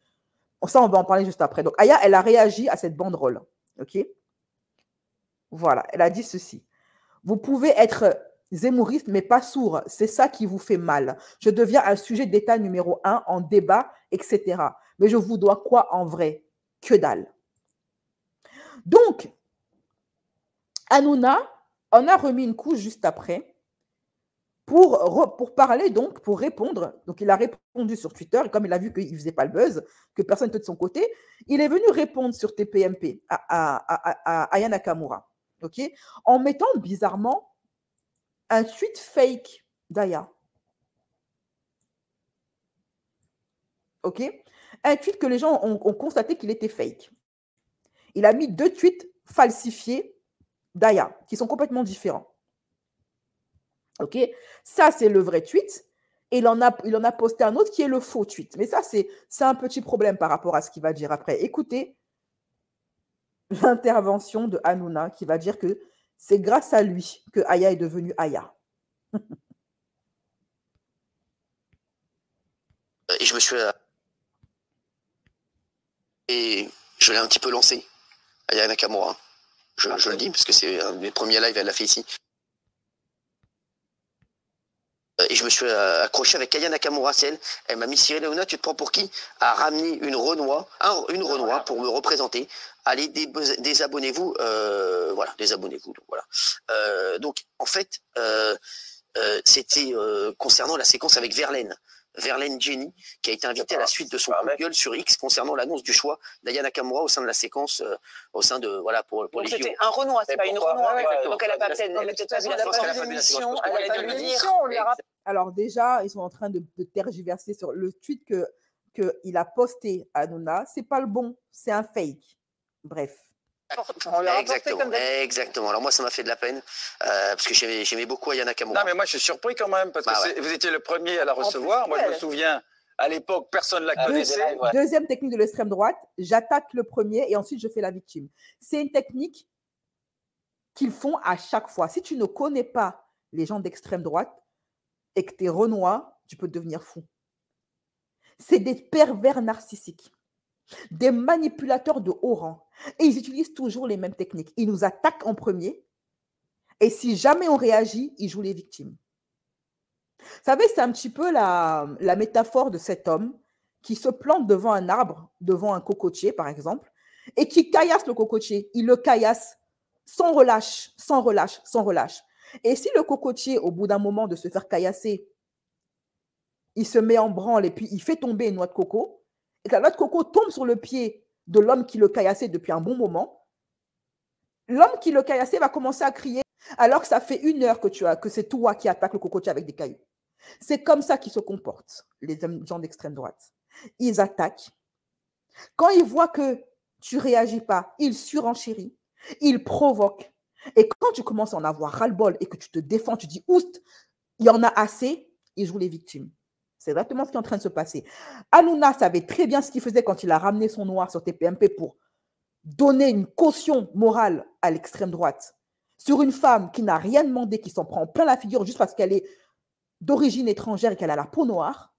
Ça, on va en parler juste après. Donc, Aya, elle a réagi à cette banderole. OK? Voilà, elle a dit ceci. Vous pouvez être zémouriste, mais pas sourd. C'est ça qui vous fait mal. Je deviens un sujet d'État numéro 1 en débat, etc. Mais je vous dois quoi en vrai? Que dalle. Donc, Hanouna en a remis une couche juste après pour parler, donc, pour répondre. Donc, il a répondu sur Twitter, et comme il a vu qu'il ne faisait pas le buzz, que personne n'était de son côté, il est venu répondre sur TPMP à Aya Nakamura, OK, en mettant bizarrement un tweet fake d'Aya. OK, un tweet que les gens ont constaté qu'il était fake. Il a mis 2 tweets falsifiés d'Aya, qui sont complètement différents. OK, ça, c'est le vrai tweet. Et il en a posté un autre qui est le faux tweet. Mais ça, c'est un petit problème par rapport à ce qu'il va dire après. Écoutez l'intervention de Hanouna qui va dire que c'est grâce à lui que Aya est devenue Aya. Et je me suis... Et je l'ai un petit peu lancé, Aya Nakamura. Je le dis, parce que c'est un des premiers lives, elle l'a fait ici. Et je me suis accroché avec Aya Nakamura, elle m'a mis Cyril Hanouna, tu te prends pour qui? À ramener une Renoir pour me représenter. Allez, désabonnez-vous. Voilà, désabonnez-vous. Donc, voilà. Donc, en fait, c'était concernant la séquence avec Verlaine Jenny, qui a été invitée à la suite de son coup de gueule sur X concernant l'annonce du choix d'Aya Nakamura au sein de la séquence, au sein de, voilà, pour les JO. C'était un Renoir, c'est pas une Renoir. Donc elle a peut-être pas vu l'émission. Alors déjà, ils sont en train de tergiverser sur le tweet qu'il a posté à Hanouna. C'est pas le bon, c'est un fake. Bref. Exactement. Alors moi, ça m'a fait de la peine parce que j'aimais beaucoup Aya Nakamura. Non, mais moi, je suis surpris quand même parce que vous étiez le premier à la recevoir. Moi, je me souviens, à l'époque, personne ne la connaissait. Deuxième technique de l'extrême droite, j'attaque le premier et ensuite je fais la victime. C'est une technique qu'ils font à chaque fois. Si tu ne connais pas les gens d'extrême droite et que tu es Renoir, tu peux devenir fou. C'est des pervers narcissiques, des manipulateurs de haut rang. Et ils utilisent toujours les mêmes techniques. Ils nous attaquent en premier. Et si jamais on réagit, ils jouent les victimes. Vous savez, c'est un petit peu la métaphore de cet homme qui se plante devant un arbre, devant un cocotier, par exemple, et qui caillasse le cocotier. Il le caillasse sans relâche, sans relâche, sans relâche. Et si le cocotier, au bout d'un moment de se faire caillasser, il se met en branle et puis il fait tomber une noix de coco, et que la noix de coco tombe sur le pied de l'homme qui le caillassait depuis un bon moment, l'homme qui le caillassait va commencer à crier alors que ça fait 1 heure que c'est toi qui attaques le cocotier avec des cailloux. C'est comme ça qu'ils se comportent, les gens d'extrême droite. Ils attaquent. Quand ils voient que tu ne réagis pas, ils surenchérissent, ils provoquent. Et quand tu commences à en avoir ras-le-bol et que tu te défends, tu dis « Oust, il y en a assez », ils jouent les victimes. C'est exactement ce qui est en train de se passer. Hanouna savait très bien ce qu'il faisait quand il a ramené son noir sur TPMP pour donner une caution morale à l'extrême droite sur une femme qui n'a rien demandé, qui s'en prend plein la figure juste parce qu'elle est d'origine étrangère et qu'elle a la peau noire.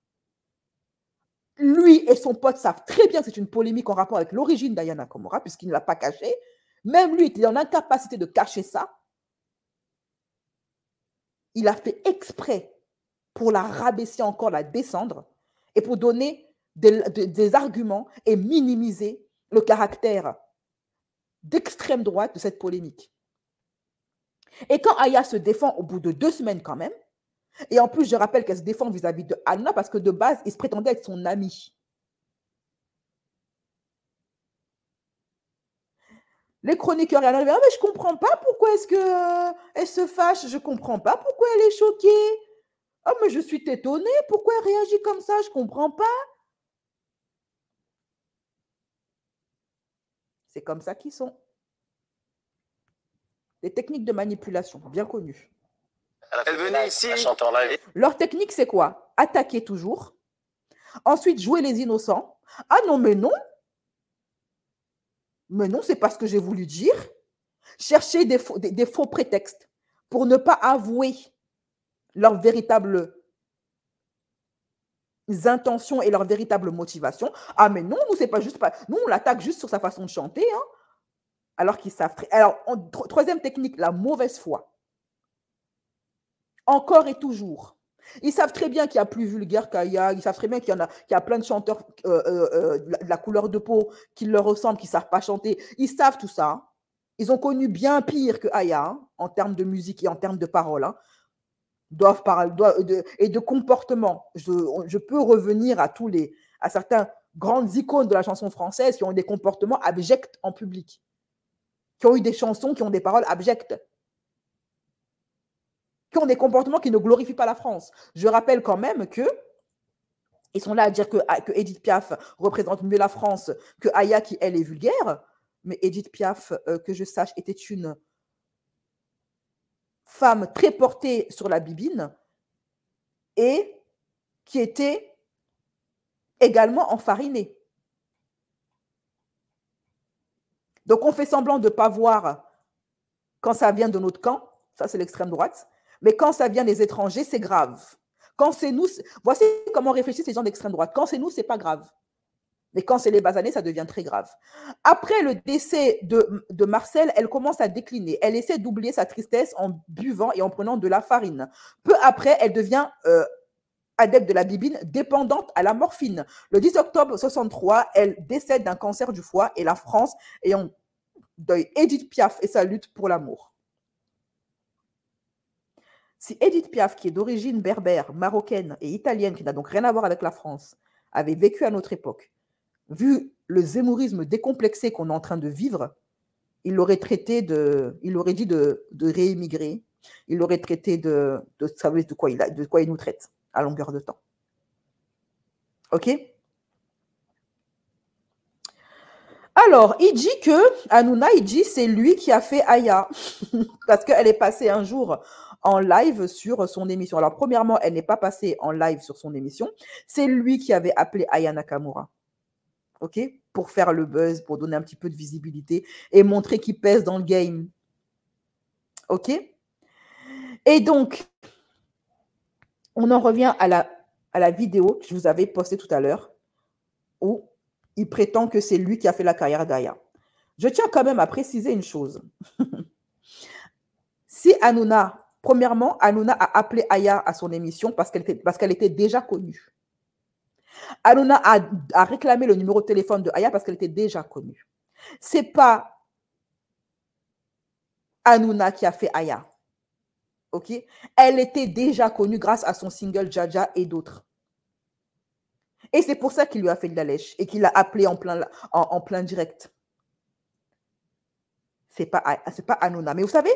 Lui et son pote savent très bien que c'est une polémique en rapport avec l'origine d'Aya Nakamura, puisqu'il ne l'a pas caché. Même lui était en incapacité de cacher ça. Il a fait exprès pour la rabaisser encore, la descendre, et pour donner des arguments et minimiser le caractère d'extrême droite de cette polémique. Et quand Aya se défend au bout de 2 semaines quand même, et en plus je rappelle qu'elle se défend vis-à-vis de Hanouna parce que de base, il se prétendait être son ami. Les chroniqueurs, elle disent « Ah mais je ne comprends pas pourquoi est-ce qu'elle se fâche, je ne comprends pas pourquoi elle est choquée. Oh, mais je suis étonnée. Pourquoi elle réagit comme ça? Je ne comprends pas. C'est comme ça qu'ils sont. Des techniques de manipulation bien connues. Elle venait ici. Leur technique, c'est quoi? Attaquer toujours. Ensuite, jouer les innocents. Ah non, mais non. Mais non, c'est pas ce que j'ai voulu dire. Chercher des faux prétextes pour ne pas avouer leurs véritables intentions et leurs véritables motivations. Ah, mais non, nous, c'est pas juste pas. Nous, on l'attaque juste sur sa façon de chanter, hein, alors qu'ils savent. Alors, troisième technique, la mauvaise foi. Encore et toujours. Ils savent très bien qu'il y a plus vulgaire qu'Aya. Ils savent très bien qu'il y a plein de chanteurs de la couleur de peau qui leur ressemblent, qui ne savent pas chanter. Ils savent tout ça. Ils ont connu bien pire que Aya, hein, en termes de musique et en termes de paroles. Hein. Et de comportement. Je peux revenir à certaines grandes icônes de la chanson française qui ont des comportements abjects en public, qui ont eu des chansons qui ont des paroles abjectes, qui ont des comportements qui ne glorifient pas la France. Je rappelle quand même que ils sont là à dire que Edith Piaf représente mieux la France que Aya qui, elle, est vulgaire. Mais Edith Piaf, que je sache, était une femme très portée sur la bibine et qui était également enfarinée. Donc, on fait semblant de ne pas voir quand ça vient de notre camp, ça c'est l'extrême droite, mais quand ça vient des étrangers, c'est grave. Quand c'est nous, voici comment réfléchissent ces gens d'extrême droite. Quand c'est nous, ce n'est pas grave. Mais quand c'est les basanés, ça devient très grave. Après le décès de Marcel, elle commence à décliner. Elle essaie d'oublier sa tristesse en buvant et en prenant de la farine. Peu après, elle devient adepte de la bibine, dépendante à la morphine. Le 10 octobre 63, elle décède d'un cancer du foie et la France ayant deuil Edith Piaf et sa lutte pour l'amour. Si Edith Piaf, qui est d'origine berbère, marocaine et italienne, qui n'a donc rien à voir avec la France, avait vécu à notre époque, vu le zémourisme décomplexé qu'on est en train de vivre, il aurait dit de réémigrer, il aurait traité de savoir de quoi il nous traite à longueur de temps. OK? Alors, il dit que, Hanouna, il dit c'est lui qui a fait Aya, parce qu'elle est passée un jour en live sur son émission. Alors, premièrement, elle n'est pas passée en live sur son émission, c'est lui qui avait appelé Aya Nakamura. OK? Pour faire le buzz, pour donner un petit peu de visibilité et montrer qu'il pèse dans le game. OK? Et donc, on en revient à la vidéo que je vous avais postée tout à l'heure, où il prétend que c'est lui qui a fait la carrière d'Aya. Je tiens quand même à préciser une chose. Si Hanouna, premièrement, Hanouna a appelé Aya à son émission parce qu'elle était déjà connue. Hanouna a réclamé le numéro de téléphone de Aya parce qu'elle était déjà connue. Ce n'est pas Hanouna qui a fait Aya. OK? Elle était déjà connue grâce à son single Jaja et d'autres. Et c'est pour ça qu'il lui a fait de la lèche et qu'il l'a appelé en plein direct. Ce n'est pas Hanouna. Mais vous savez,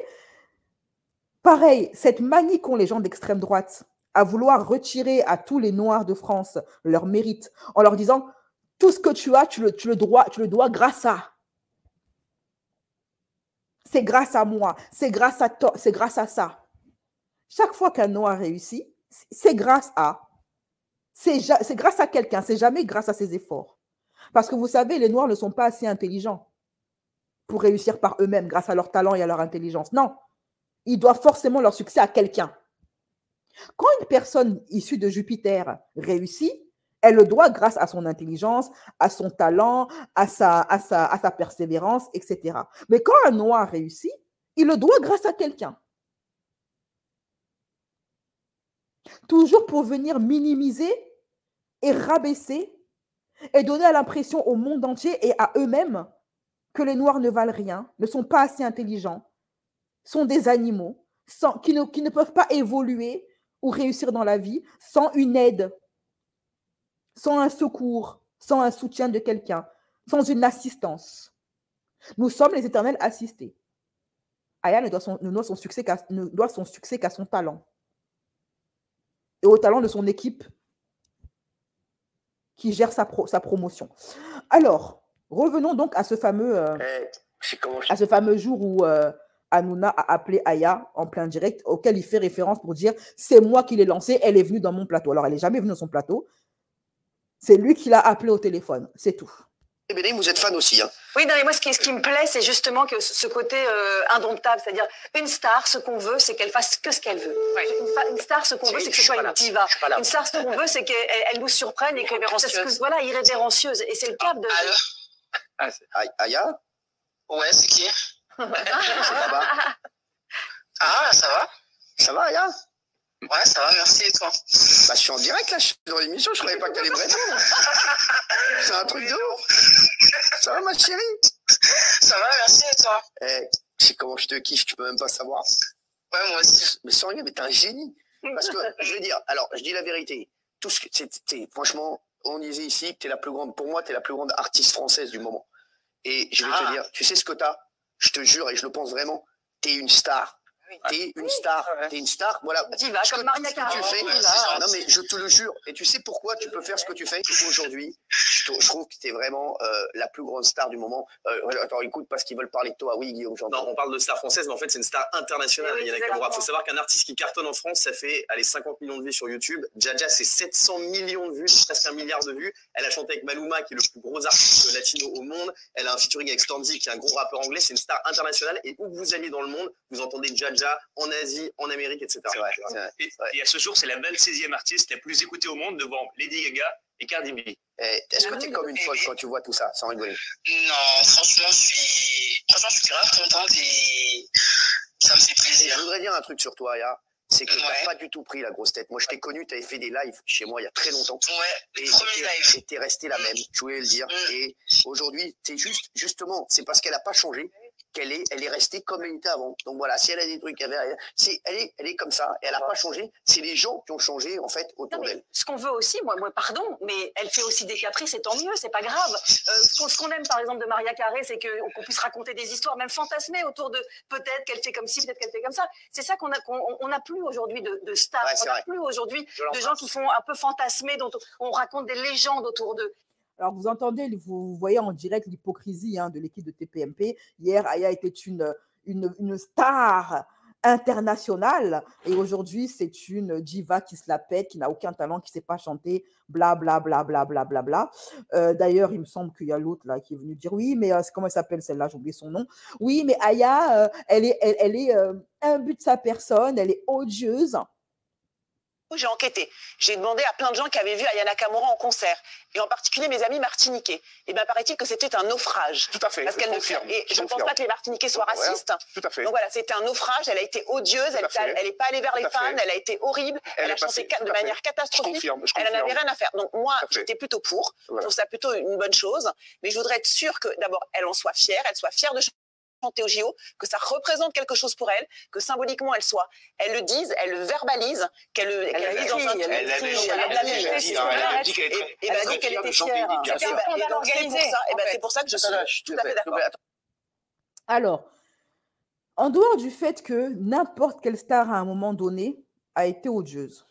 pareil, cette manie qu'ont les gens d'extrême droite à vouloir retirer à tous les Noirs de France leur mérite en leur disant tout ce que tu as, tu le dois grâce à. C'est grâce à moi, c'est grâce à toi, c'est grâce à ça. Chaque fois qu'un Noir réussit, c'est grâce à. C'est grâce à quelqu'un, c'est jamais grâce à ses efforts. Parce que vous savez, les Noirs ne sont pas assez intelligents pour réussir par eux-mêmes grâce à leur talent et à leur intelligence. Non, ils doivent forcément leur succès à quelqu'un. Quand une personne issue de Jupiter réussit, elle le doit grâce à son intelligence, à son talent, à sa persévérance, etc. Mais quand un Noir réussit, il le doit grâce à quelqu'un. Toujours pour venir minimiser et rabaisser et donner l'impression au monde entier et à eux-mêmes que les Noirs ne valent rien, ne sont pas assez intelligents, sont des animaux, qui ne peuvent pas évoluer ou réussir dans la vie sans une aide, sans un secours, sans un soutien de quelqu'un, sans une assistance. Nous sommes les éternels assistés. Aya ne doit son succès qu'à son talent. et au talent de son équipe qui gère sa promotion. Alors, revenons donc à ce fameux, jour où Hanouna a appelé Aya en plein direct, auquel il fait référence pour dire « c'est moi qui l'ai lancée, elle est venue dans mon plateau ». Alors, elle n'est jamais venue dans son plateau. C'est lui qui l'a appelé au téléphone, c'est tout. Et Bénédicte, vous êtes fan aussi. Hein. Oui, non, mais moi, ce qui me plaît, c'est justement que ce côté indomptable, c'est-à-dire une star, ce qu'on veut, c'est qu'elle fasse que ce qu'elle veut. Une star, ce qu'on veut, c'est que ce soit une diva. Une star, ce qu'on veut, c'est qu'elle nous surprenne et que voilà, irrévérencieuse. Et c'est le cap de. Aya? Ouais, c'est qui? C'est Baba. Ah, ça va? Ça va, Aya? Ouais, ça va, merci, et toi? Bah, je suis en direct, là, je suis dans l'émission, je croyais pas qu'elle allait me répondre. C'est un truc de ouf. Ça va, ma chérie? Ça va, merci, et toi? Je sais comment je te kiffe, tu peux même pas savoir. Ouais, moi aussi. Mais sans rien, mais t'es un génie. Parce que, je veux dire, alors, je dis la vérité. Tout ce que, franchement, on disait ici, t'es la plus grande, pour moi, t'es la plus grande artiste française du moment. Et je vais te dire, tu sais ce que t'as? Je te jure, et je le pense vraiment, t'es une star. T'es une star, voilà. Diva, comme Maria Carré. Non mais je te le jure. Et tu sais pourquoi tu peux faire ce que tu fais aujourd'hui? Je trouve que t'es vraiment la plus grande star du moment. Attends, écoute, parce qu'ils veulent parler de toi. Oui, Guillaume, j'entends. Non, on parle de star française, mais en fait, c'est une star internationale. Il faut savoir qu'un artiste qui cartonne en France, ça fait 50 millions de vues sur YouTube. Jaja, c'est 700 millions de vues, presque 1 milliard de vues. Elle a chanté avec Maluma, qui est le plus gros artiste latino au monde. Elle a un featuring avec Stormzy, qui est un gros rappeur anglais. C'est une star internationale. Et où que vous alliez dans le monde, vous entendez Jaja en Asie, en Amérique, etc. C'est vrai. Et à ce jour, c'est la 26e artiste la plus écoutée au monde devant Lady Gaga et Cardi B. Est-ce que tu es comme une folle quand tu vois tout ça, sans rigoler? Non, franchement, je suis grave contente et ça me fait plaisir. Je voudrais dire un truc sur toi, Aya. C'est que tu n'as pas du tout pris la grosse tête. Moi, je t'ai connu, tu avais fait des lives chez moi il y a très longtemps. Ouais, les premiers lives. Et tu es resté la même, je voulais le dire. Et aujourd'hui, tu es justement, c'est parce qu'elle n'a pas changé qu'elle est restée comme elle était avant. Donc voilà, si elle a des trucs, elle est comme ça, et elle n'a pas changé. C'est les gens qui ont changé, en fait, autour d'elle. Ce qu'on veut aussi, moi, pardon, mais elle fait aussi des caprices, et tant mieux, c'est pas grave. Ce qu'on aime, par exemple, de Maria Carré, c'est qu'on puisse raconter des histoires, même fantasmées, autour de peut-être qu'elle fait comme ci, peut-être qu'elle fait comme ça. C'est ça qu'on n'a plus aujourd'hui de stars. On n'a plus aujourd'hui de gens qui font un peu fantasmer, dont on raconte des légendes autour d'eux. Alors, vous entendez, vous voyez en direct l'hypocrisie de l'équipe de TPMP. Hier, Aya était une star internationale et aujourd'hui, c'est une diva qui se la pète, qui n'a aucun talent, qui ne sait pas chanter, bla, bla, bla, bla, bla, bla, bla. D'ailleurs, il me semble qu'il y a l'autre là qui est venu dire oui, mais comment elle s'appelle celle-là? J'ai oublié son nom. Oui, mais Aya, elle est imbue de sa personne, elle est odieuse. J'ai enquêté. J'ai demandé à plein de gens qui avaient vu Aya Nakamura en concert, et en particulier mes amis martiniquais. Et bien, paraît-il que c'était un naufrage. Tout à fait. Parce qu'elle je ne pense pas que les Martiniquais soient racistes. Tout à fait. Donc voilà, c'était un naufrage. Elle a été odieuse. Elle n'est pas allée vers les fans. Elle a été horrible. Elle a chanté de manière catastrophique. Elle n'en avait rien à faire. Donc moi, j'étais plutôt pour. Je trouve ça plutôt une bonne chose. Mais je voudrais être sûre que d'abord, elle en soit fière. Elle soit fière de chanter au JO, que ça représente quelque chose pour elle, que symboliquement elle le dise, elle le verbalise, qu'elle le dise dans un tweet. Elle a dit qu'elle était fière. C'est pour ça que je suis tout à fait d'accord. Alors, en dehors du fait que n'importe quelle star à un moment donné a été odieuse.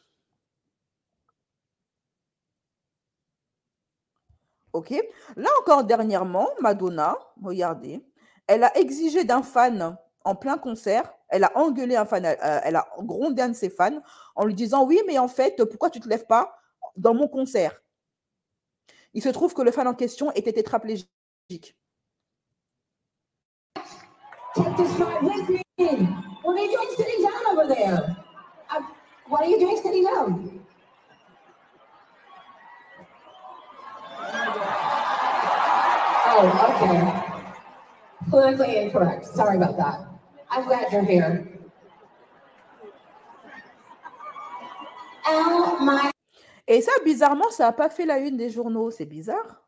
Ok. Là encore dernièrement, Madonna, regardez, elle a exigé d'un fan en plein concert, elle a engueulé un fan, elle a grondé un de ses fans en lui disant « Oui, mais en fait, pourquoi tu ne te lèves pas dans mon concert ?» Il se trouve que le fan en question était tétraplégique. Take this ride with me. What are you doing sitting down over there? What are you doing sitting down? Oh, okay. Politically incorrect. Sorry about that. I'm glad you're here. Oh my. Et ça, bizarrement, ça n'a pas fait la une des journaux. C'est bizarre.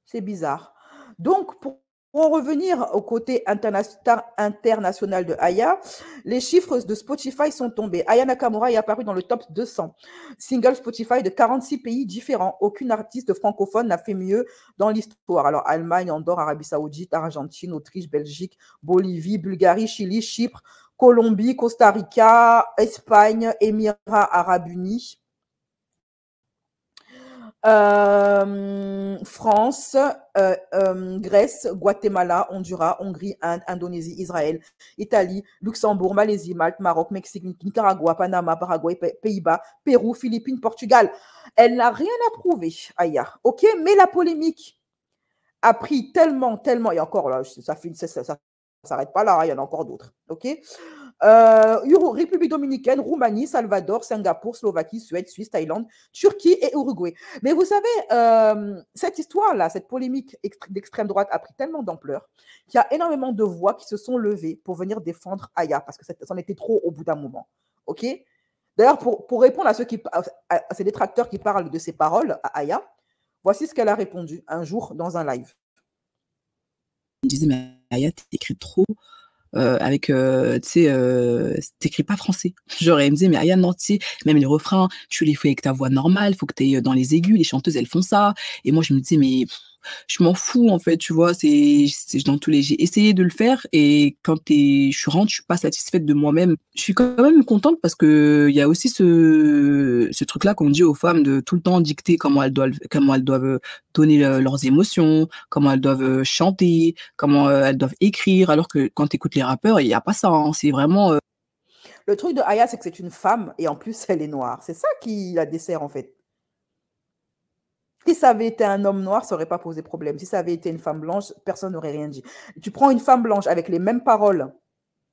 C'est bizarre. Donc, pour en revenir au côté international de Aya, les chiffres de Spotify sont tombés. Aya Nakamura est apparue dans le top 200. Single Spotify de 46 pays différents. Aucune artiste francophone n'a fait mieux dans l'histoire. Alors, Allemagne, Andorre, Arabie Saoudite, Argentine, Autriche, Belgique, Bolivie, Bulgarie, Chili, Chypre, Colombie, Costa Rica, Espagne, Émirats Arabes Unis, France, Grèce, Guatemala, Honduras, Hongrie, Inde, Indonésie, Israël, Italie, Luxembourg, Malaisie, Malte, Maroc, Mexique, Nicaragua, Panama, Paraguay, Pays-Bas, Pérou, Philippines, Portugal. Elle n'a rien à prouver, Aya. OK, mais la polémique a pris tellement, et encore là, ça s'arrête pas là, il y en a encore d'autres. OK. République dominicaine, Roumanie, Salvador, Singapour, Slovaquie, Suède, Suisse, Thaïlande, Turquie et Uruguay. Mais vous savez, cette histoire-là, cette polémique d'extrême droite a pris tellement d'ampleur qu'il y a énormément de voix qui se sont levées pour venir défendre Aya, parce que c'en était trop au bout d'un moment. OK. D'ailleurs, pour répondre à ces détracteurs qui parlent de ces paroles à Aya, voici ce qu'elle a répondu un jour dans un live. Il disait, mais Aya, t'écris trop. Avec, tu sais, t'écris pas français. Genre, elle me disait, mais Aya, non, tu sais, même les refrains, tu les fais avec ta voix normale, faut que tu ailles dans les aigus, les chanteuses, elles font ça. Et moi, je me disais, mais je m'en fous, en fait, tu vois, c'est dans tous les... J'ai essayé de le faire, et quand je rentre, je suis pas satisfaite de moi-même. Je suis quand même contente parce que il y a aussi ce truc-là qu'on dit aux femmes de tout le temps dicter comment elles doivent donner leurs émotions, comment elles doivent chanter, comment elles doivent écrire, alors que quand tu écoutes les rappeurs, il n'y a pas ça, hein. C'est vraiment... Le truc de Aya, c'est que c'est une femme, et en plus, elle est noire. C'est ça qui la dessert, en fait. Si ça avait été un homme noir, ça n'aurait pas posé problème. Si ça avait été une femme blanche, personne n'aurait rien dit. Tu prends une femme blanche avec les mêmes paroles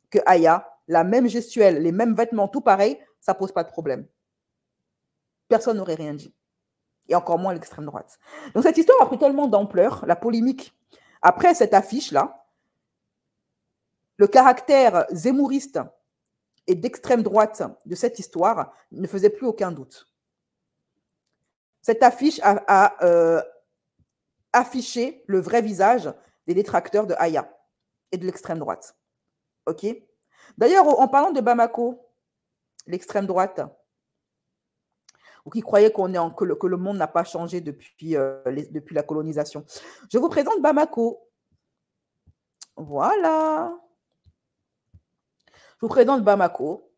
que Aya, la même gestuelle, les mêmes vêtements, tout pareil, ça ne pose pas de problème. Personne n'aurait rien dit. Et encore moins l'extrême droite. Donc cette histoire a pris tellement d'ampleur, la polémique. Après cette affiche-là, le caractère zémouriste et d'extrême droite de cette histoire ne faisait plus aucun doute. Cette affiche a affiché le vrai visage des détracteurs de Aya et de l'extrême droite. OK? D'ailleurs, en parlant de Bamako, l'extrême droite, ou qui croyait que le monde n'a pas changé depuis la colonisation, je vous présente Bamako. Voilà. Je vous présente Bamako.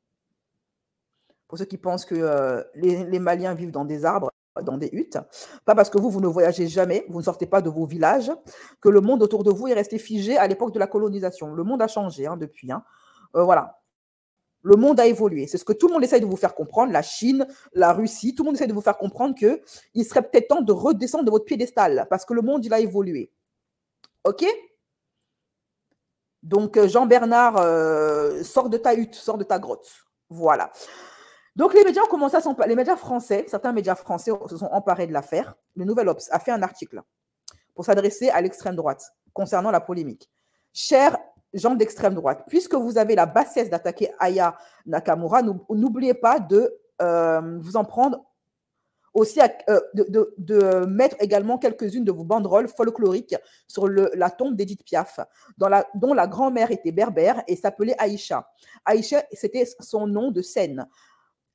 Pour ceux qui pensent que les Maliens vivent dans des arbres, dans des huttes, pas parce que vous ne voyagez jamais, vous ne sortez pas de vos villages, que le monde autour de vous est resté figé à l'époque de la colonisation. Le monde a changé depuis. Voilà. Le monde a évolué. C'est ce que tout le monde essaye de vous faire comprendre, la Chine, la Russie, tout le monde essaye de vous faire comprendre qu'il serait peut-être temps de redescendre de votre piédestal, parce que le monde, il a évolué. OK? Donc, Jean-Bernard, sors de ta hutte, sors de ta grotte. Voilà. Donc, les médias ont commencé les médias français, certains médias français se sont emparés de l'affaire. Le Nouvel Obs a fait un article pour s'adresser à l'extrême droite concernant la polémique. Chers gens d'extrême droite, puisque vous avez la bassesse d'attaquer Aya Nakamura, n'oubliez pas de vous en prendre aussi, de mettre également quelques-unes de vos banderoles folkloriques sur la tombe d'Edith Piaf, dont la grand-mère était berbère et s'appelait Aïcha. Aïcha, c'était son nom de scène.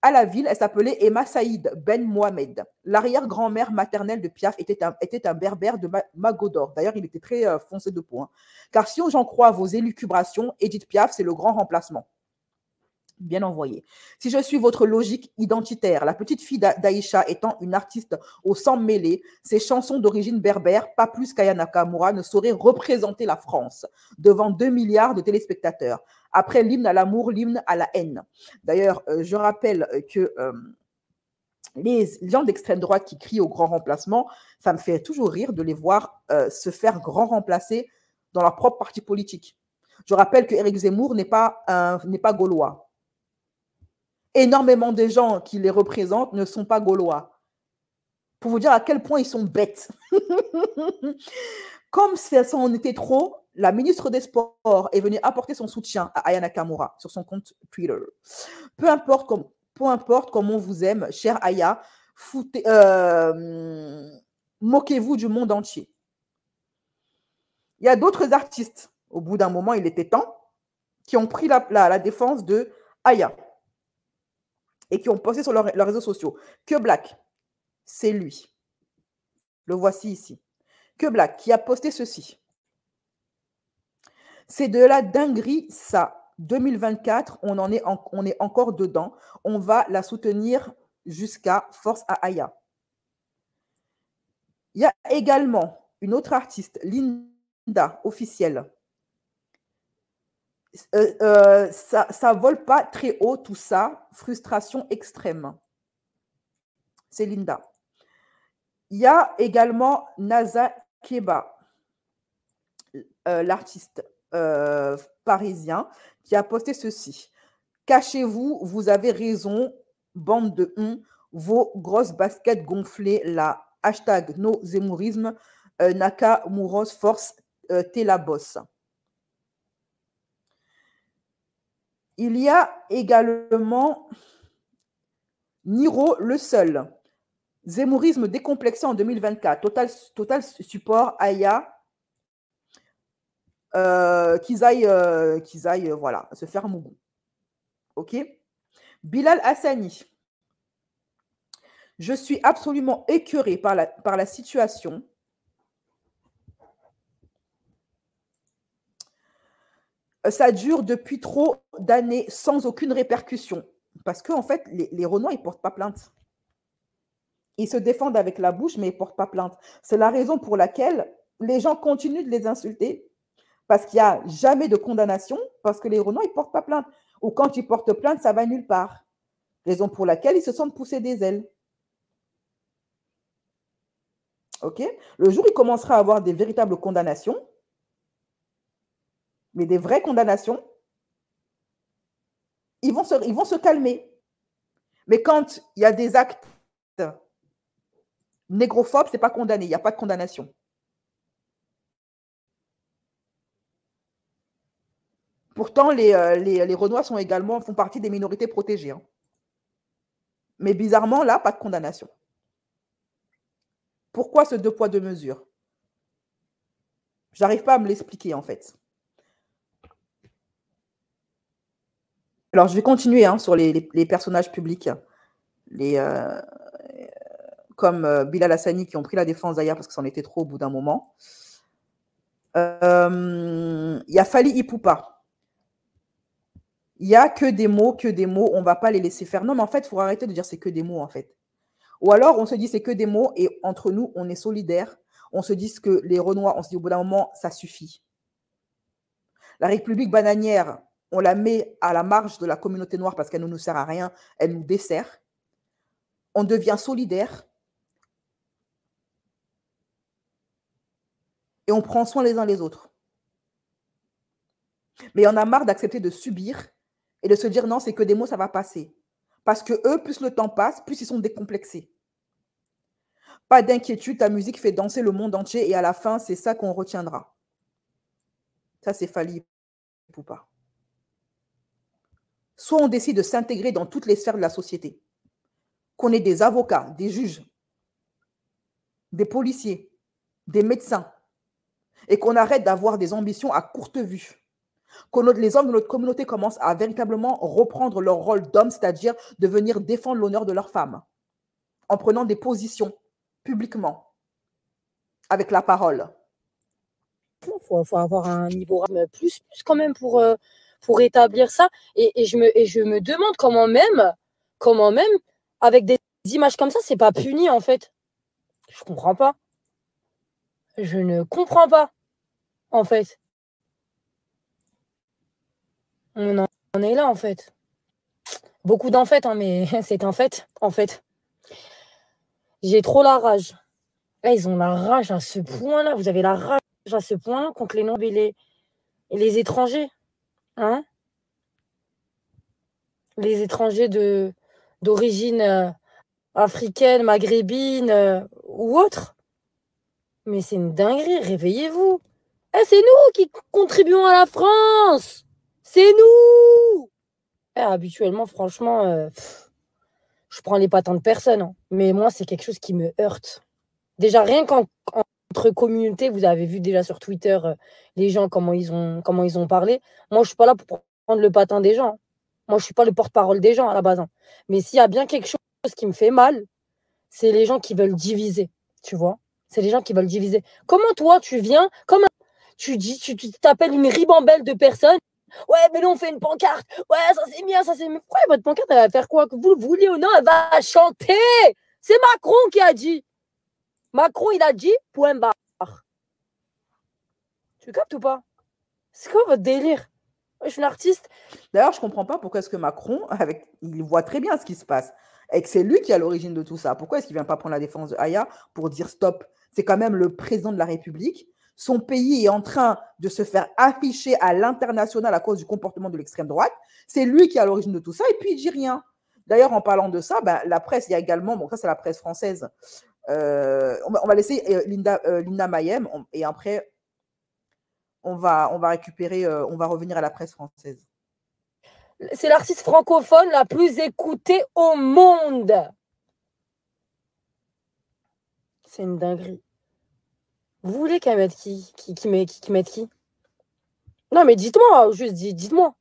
À la ville, elle s'appelait Emma Saïd Ben Mohamed. L'arrière-grand-mère maternelle de Piaf était un berbère de Magodor. D'ailleurs, il était très foncé de peau. Car si j'en crois vos élucubrations, Edith Piaf, c'est le grand remplacement. Bien envoyé. Si je suis votre logique identitaire, la petite fille d'Aïcha étant une artiste au sang mêlé, ses chansons d'origine berbère, pas plus qu'Aya Nakamura, ne sauraient représenter la France devant 2 milliards de téléspectateurs. Après l'hymne à l'amour, l'hymne à la haine. D'ailleurs, je rappelle que les gens d'extrême droite qui crient au grand remplacement, ça me fait toujours rire de les voir se faire grand remplacer dans leur propre parti politique. Je rappelle que Éric Zemmour n'est pas gaulois. Énormément de gens qui les représentent ne sont pas gaulois. Pour vous dire à quel point ils sont bêtes. Comme ça en était trop, la ministre des Sports est venue apporter son soutien à Aya Nakamura sur son compte Twitter. Peu importe comme on vous aime, chère Aya, moquez-vous du monde entier. Il y a d'autres artistes, au bout d'un moment, il était temps, qui ont pris la défense de Aya et qui ont posté sur leurs réseaux sociaux. Que Black, c'est lui. Le voici ici. Que Black, qui a posté ceci. C'est de la dinguerie, ça. 2024, on est encore dedans. On va la soutenir jusqu'à Force à Aya. Il y a également une autre artiste, Linda, officielle. Ça vole pas très haut, tout ça. Frustration extrême. C'est Linda. Il y a également Naza Keba, l'artiste parisien, qui a posté ceci. Cachez-vous, vous avez raison, bande de vos grosses baskets gonflées là. Hashtag no zémourisme, Nakamouros force, t'es la bosse. Il y a également Niro le seul. Zémourisme décomplexé en 2024. Total support Aya. Qu'ils aillent voilà, se faire mougou. OK? Bilal Hassani. Je suis absolument écœurée par la situation. Ça dure depuis trop d'années sans aucune répercussion. Parce qu'en fait, les Renois, ils ne portent pas plainte. Ils se défendent avec la bouche, mais ils ne portent pas plainte. C'est la raison pour laquelle les gens continuent de les insulter. Parce qu'il n'y a jamais de condamnation, parce que les Renois, ils ne portent pas plainte. Ou quand ils portent plainte, ça va nulle part. Raison pour laquelle ils se sentent poussés des ailes. OK? Le jour où il commencera à avoir des véritables condamnations, mais des vraies condamnations, ils vont se calmer. Mais quand il y a des actes négrophobes, ce n'est pas condamné, il n'y a pas de condamnation. Pourtant, les Renois font partie des minorités protégées. Hein. Mais bizarrement, là, pas de condamnation. Pourquoi ce deux poids, deux mesures? Je n'arrive pas à me l'expliquer, en fait. Alors, je vais continuer sur les personnages publics, comme Bilal Hassani, qui ont pris la défense d'Aya parce que c'en était trop au bout d'un moment. Il y a Fally Ipupa. Il n'y a que des mots, on ne va pas les laisser faire. Non, mais en fait, il faut arrêter de dire c'est que des mots, en fait. Ou alors, on se dit c'est que des mots et entre nous, on est solidaires. On se dit que les Renois, on se dit au bout d'un moment, ça suffit. La République bananière, on la met à la marge de la communauté noire parce qu'elle ne nous sert à rien, elle nous dessert. On devient solidaire et on prend soin les uns les autres. Mais on a marre d'accepter de subir et de se dire non, c'est que des mots, ça va passer. Parce que eux, plus le temps passe, plus ils sont décomplexés. Pas d'inquiétude, ta musique fait danser le monde entier et à la fin, c'est ça qu'on retiendra. Ça, c'est Fally Ipupa. Soit on décide de s'intégrer dans toutes les sphères de la société, qu'on ait des avocats, des juges, des policiers, des médecins, et qu'on arrête d'avoir des ambitions à courte vue. Que les hommes de notre communauté commencent à véritablement reprendre leur rôle d'homme, c'est-à-dire de venir défendre l'honneur de leurs femmes, en prenant des positions publiquement, avec la parole. Il faut avoir un niveau plus quand même pour établir ça. Et je me demande comment même, avec des images comme ça, c'est pas puni en fait. Je comprends pas. Je ne comprends pas, en fait. On en est là, en fait. Beaucoup d'en fait, hein, mais c'est un fait, en fait. J'ai trop la rage. Là, ils ont la rage à ce point-là. Vous avez la rage à ce point-là contre les non et les étrangers. Hein? Les étrangers d'origine africaine, maghrébine ou autre. Mais c'est une dinguerie, réveillez-vous. C'est nous qui contribuons à la France. C'est nous. Habituellement, franchement, je prends les patins de personne. Hein. Mais moi, c'est quelque chose qui me heurte. Déjà, rien qu'entre communautés, vous avez vu déjà sur Twitter les gens, comment ils ont parlé. Moi, je ne suis pas là pour prendre le patin des gens. Moi, je ne suis pas le porte-parole des gens à la base. Hein. Mais s'il y a bien quelque chose qui me fait mal, c'est les gens qui veulent diviser. Tu vois? C'est les gens qui veulent diviser. Comment toi, tu viens, tu t'appelles une ribambelle de personnes, Ouais, mais nous, on fait une pancarte. Ouais, ça c'est bien, ça c'est bien. Ouais, votre pancarte, elle va faire quoi? Que vous le vouliez ou non, elle va chanter. C'est Macron qui a dit. Macron, il a dit, point barre. Tu captes ou pas? C'est quoi votre délire? Je suis une artiste. D'ailleurs, je ne comprends pas pourquoi est-ce que Macron, il voit très bien ce qui se passe et que c'est lui qui est à l'origine de tout ça. Pourquoi est-ce qu'il ne vient pas prendre la défense de Aya pour dire stop? C'est quand même le président de la République. Son pays est en train de se faire afficher à l'international à cause du comportement de l'extrême droite. C'est lui qui est à l'origine de tout ça et puis il ne dit rien. D'ailleurs, en parlant de ça, la presse, il y a également, bon, ça c'est la presse française. On va laisser Linda Mayem et après, on va récupérer, on va revenir à la presse française. C'est l'artiste francophone la plus écoutée au monde. C'est une dinguerie. Vous voulez qu'elle mette qui mette qui? Non, mais dites-moi, juste dites-moi.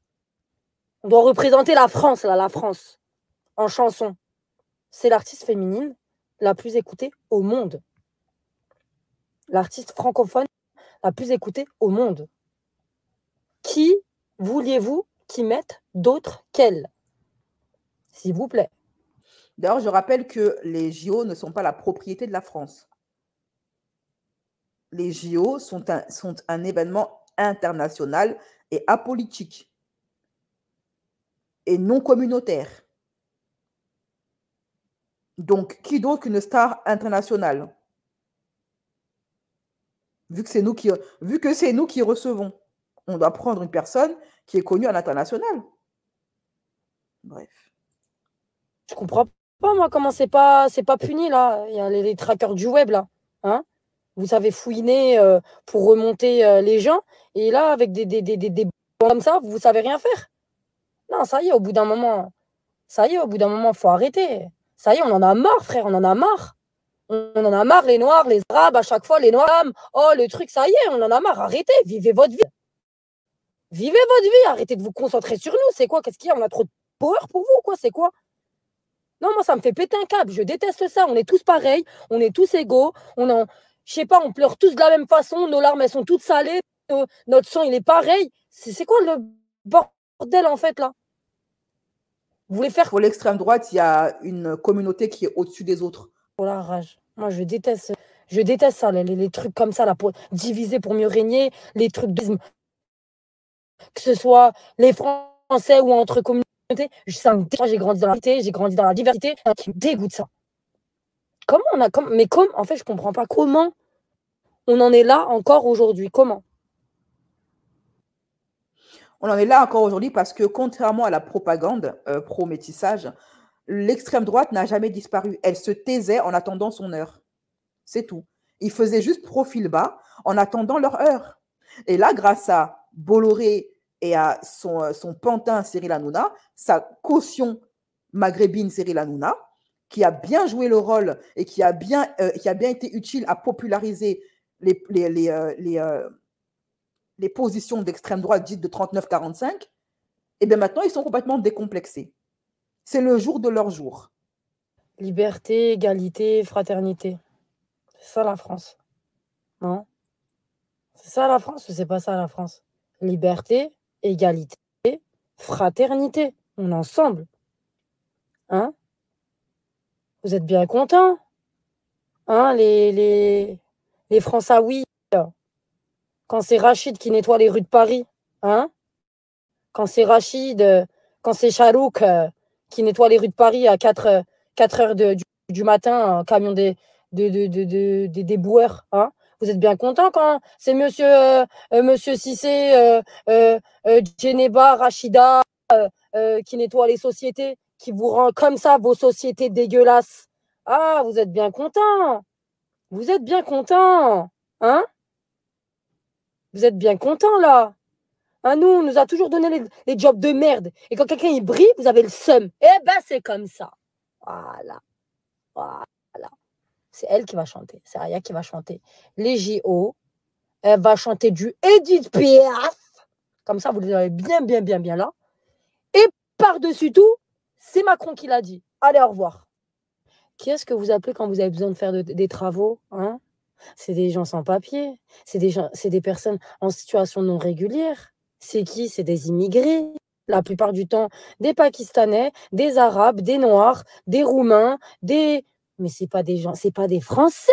On doit représenter la France, là, la France, en chanson. C'est l'artiste féminine la plus écoutée au monde. L'artiste francophone la plus écoutée au monde. Qui vouliez-vous qui mette d'autres qu'elle? S'il vous plaît. D'ailleurs, je rappelle que les JO ne sont pas la propriété de la France. Les JO sont un événement international et apolitique et non communautaire. Donc, qui d'autre qu'une star internationale? Vu que c'est nous qui recevons, on doit prendre une personne qui est connue à l'international. Bref. Je comprends pas, moi, comment c'est pas puni, là. Il y a les trackers du web, là. Hein? Vous savez fouiner pour remonter les gens. Et là, avec des comme ça, vous savez rien faire. Non, ça y est, au bout d'un moment, il faut arrêter. Ça y est, on en a marre, frère, on en a marre. On en a marre, les Noirs, les Arabes, à chaque fois, les Noirs, oh, le truc, ça y est, on en a marre. Arrêtez, vivez votre vie. Vivez votre vie, arrêtez de vous concentrer sur nous. C'est quoi? Qu'est-ce qu'il y a? On a trop de power pour vous, quoi? C'est quoi? Non, moi, ça me fait péter un câble. Je déteste ça. On est tous pareils, on est tous égaux. Je sais pas, on pleure tous de la même façon. Nos larmes, elles sont toutes salées. Notre sang, il est pareil. C'est quoi le bordel, en fait, là? Vous voulez faire... Pour l'extrême droite, il y a une communauté qui est au-dessus des autres. Oh la rage. Moi, je déteste ça, les trucs comme ça, là, pour diviser pour mieux régner, les trucs de... Que ce soit les Français ou entre communautés. Moi, j'ai grandi dans la diversité, qui me dégoûte ça. En fait, je comprends pas comment on en est là encore aujourd'hui. Comment? On en est là encore aujourd'hui parce que, contrairement à la propagande pro-métissage, l'extrême droite n'a jamais disparu. Elle se taisait en attendant son heure. C'est tout. Ils faisaient juste profil bas en attendant leur heure. Et là, grâce à Bolloré et à son pantin Cyril Hanouna, sa caution maghrébine Cyril Hanouna, qui a bien joué le rôle et qui a bien été utile à populariser les positions d'extrême droite dites de 39-45, et bien maintenant, ils sont complètement décomplexés. C'est le jour de leur jour. Liberté, égalité, fraternité. C'est ça la France. Non? C'est ça la France ou c'est pas ça la France? Liberté, égalité, fraternité. On est ensemble. Hein? Vous êtes bien contents? Hein, les Français, quand c'est Rachid qui nettoie les rues de Paris, hein? Quand c'est Charouk qui nettoie les rues de Paris à 4 heures du matin, un camion des boueurs, hein? Vous êtes bien content quand c'est monsieur Cissé, Djeneba, Rachida qui nettoie les sociétés, qui vous rend comme ça vos sociétés dégueulasses. Ah, vous êtes bien content. Vous êtes bien content, hein? Vous êtes bien content là. Hein, nous, on nous a toujours donné les jobs de merde. Et quand quelqu'un il brille, vous avez le seum. Eh ben, c'est comme ça. Voilà. C'est elle qui va chanter. C'est Aya qui va chanter. Les JO, elle va chanter du Edith Piaf. Comme ça, vous les avez bien là. Et par-dessus tout, c'est Macron qui l'a dit. Allez, au revoir. Qui est-ce que vous appelez quand vous avez besoin de faire des travaux, hein? C'est des gens sans papier. C'est des personnes en situation non régulière. c'est qui? C'est des immigrés. La plupart du temps, des Pakistanais, des Arabes, des Noirs, des Roumains, des... Mais c'est pas des gens, c'est pas des Français!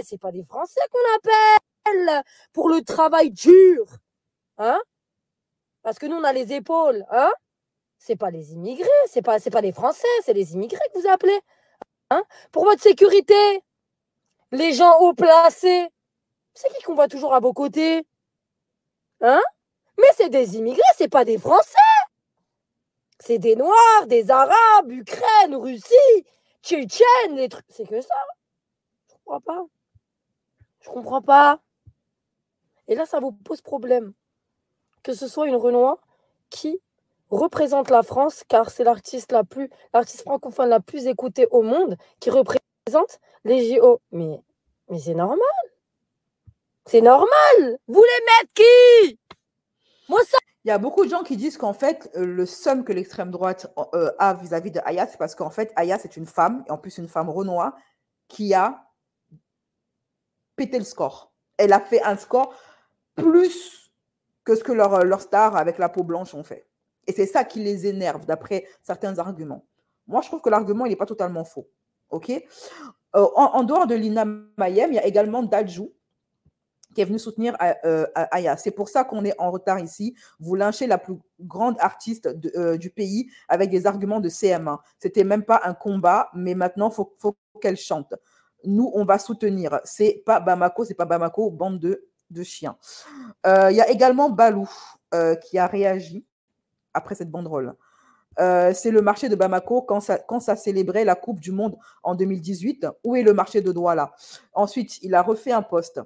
C'est pas des Français qu'on appelle pour le travail dur. Hein? Parce que nous, on a les épaules. Hein? C'est pas les immigrés, c'est pas les Français, c'est les immigrés que vous appelez. Hein? Pour votre sécurité, les gens haut placés, c'est qui qu'on voit toujours à vos côtés? Hein? Mais c'est des immigrés, c'est pas des Français. C'est des Noirs, des Arabes, Ukraine, Russie, Tchétchène, les trucs. C'est que ça. Je comprends pas. Je comprends pas. Et là, ça vous pose problème. Que ce soit une Renoir qui représente la France, car c'est l'artiste francophone la plus écoutée au monde, qui représente les JO. Mais c'est normal. C'est normal. Vous les mettez qui? Moi, ça. Il y a beaucoup de gens qui disent qu'en fait, le seum que l'extrême droite a vis-à-vis de Aya, c'est parce qu'en fait, Aya, c'est une femme, et en plus une femme renois, qui a pété le score. Elle a fait un score plus que ce que leurs stars avec la peau blanche ont fait. Et c'est ça qui les énerve, d'après certains arguments. Moi, je trouve que l'argument, il n'est pas totalement faux. OK? En dehors de Lina Mayem, il y a également Dadju, qui est venu soutenir Aya. C'est pour ça qu'on est en retard ici. Vous lynchez la plus grande artiste du pays avec des arguments de CM1. C'était même pas un combat, mais maintenant, il faut qu'elle chante. Nous, on va soutenir. C'est pas Bamako, bande de chiens. Il y a également Balou qui a réagi après cette banderole. C'est le marché de Bamako quand ça célébrait la Coupe du Monde en 2018. Où est le marché de Douala? Ensuite, il a refait un post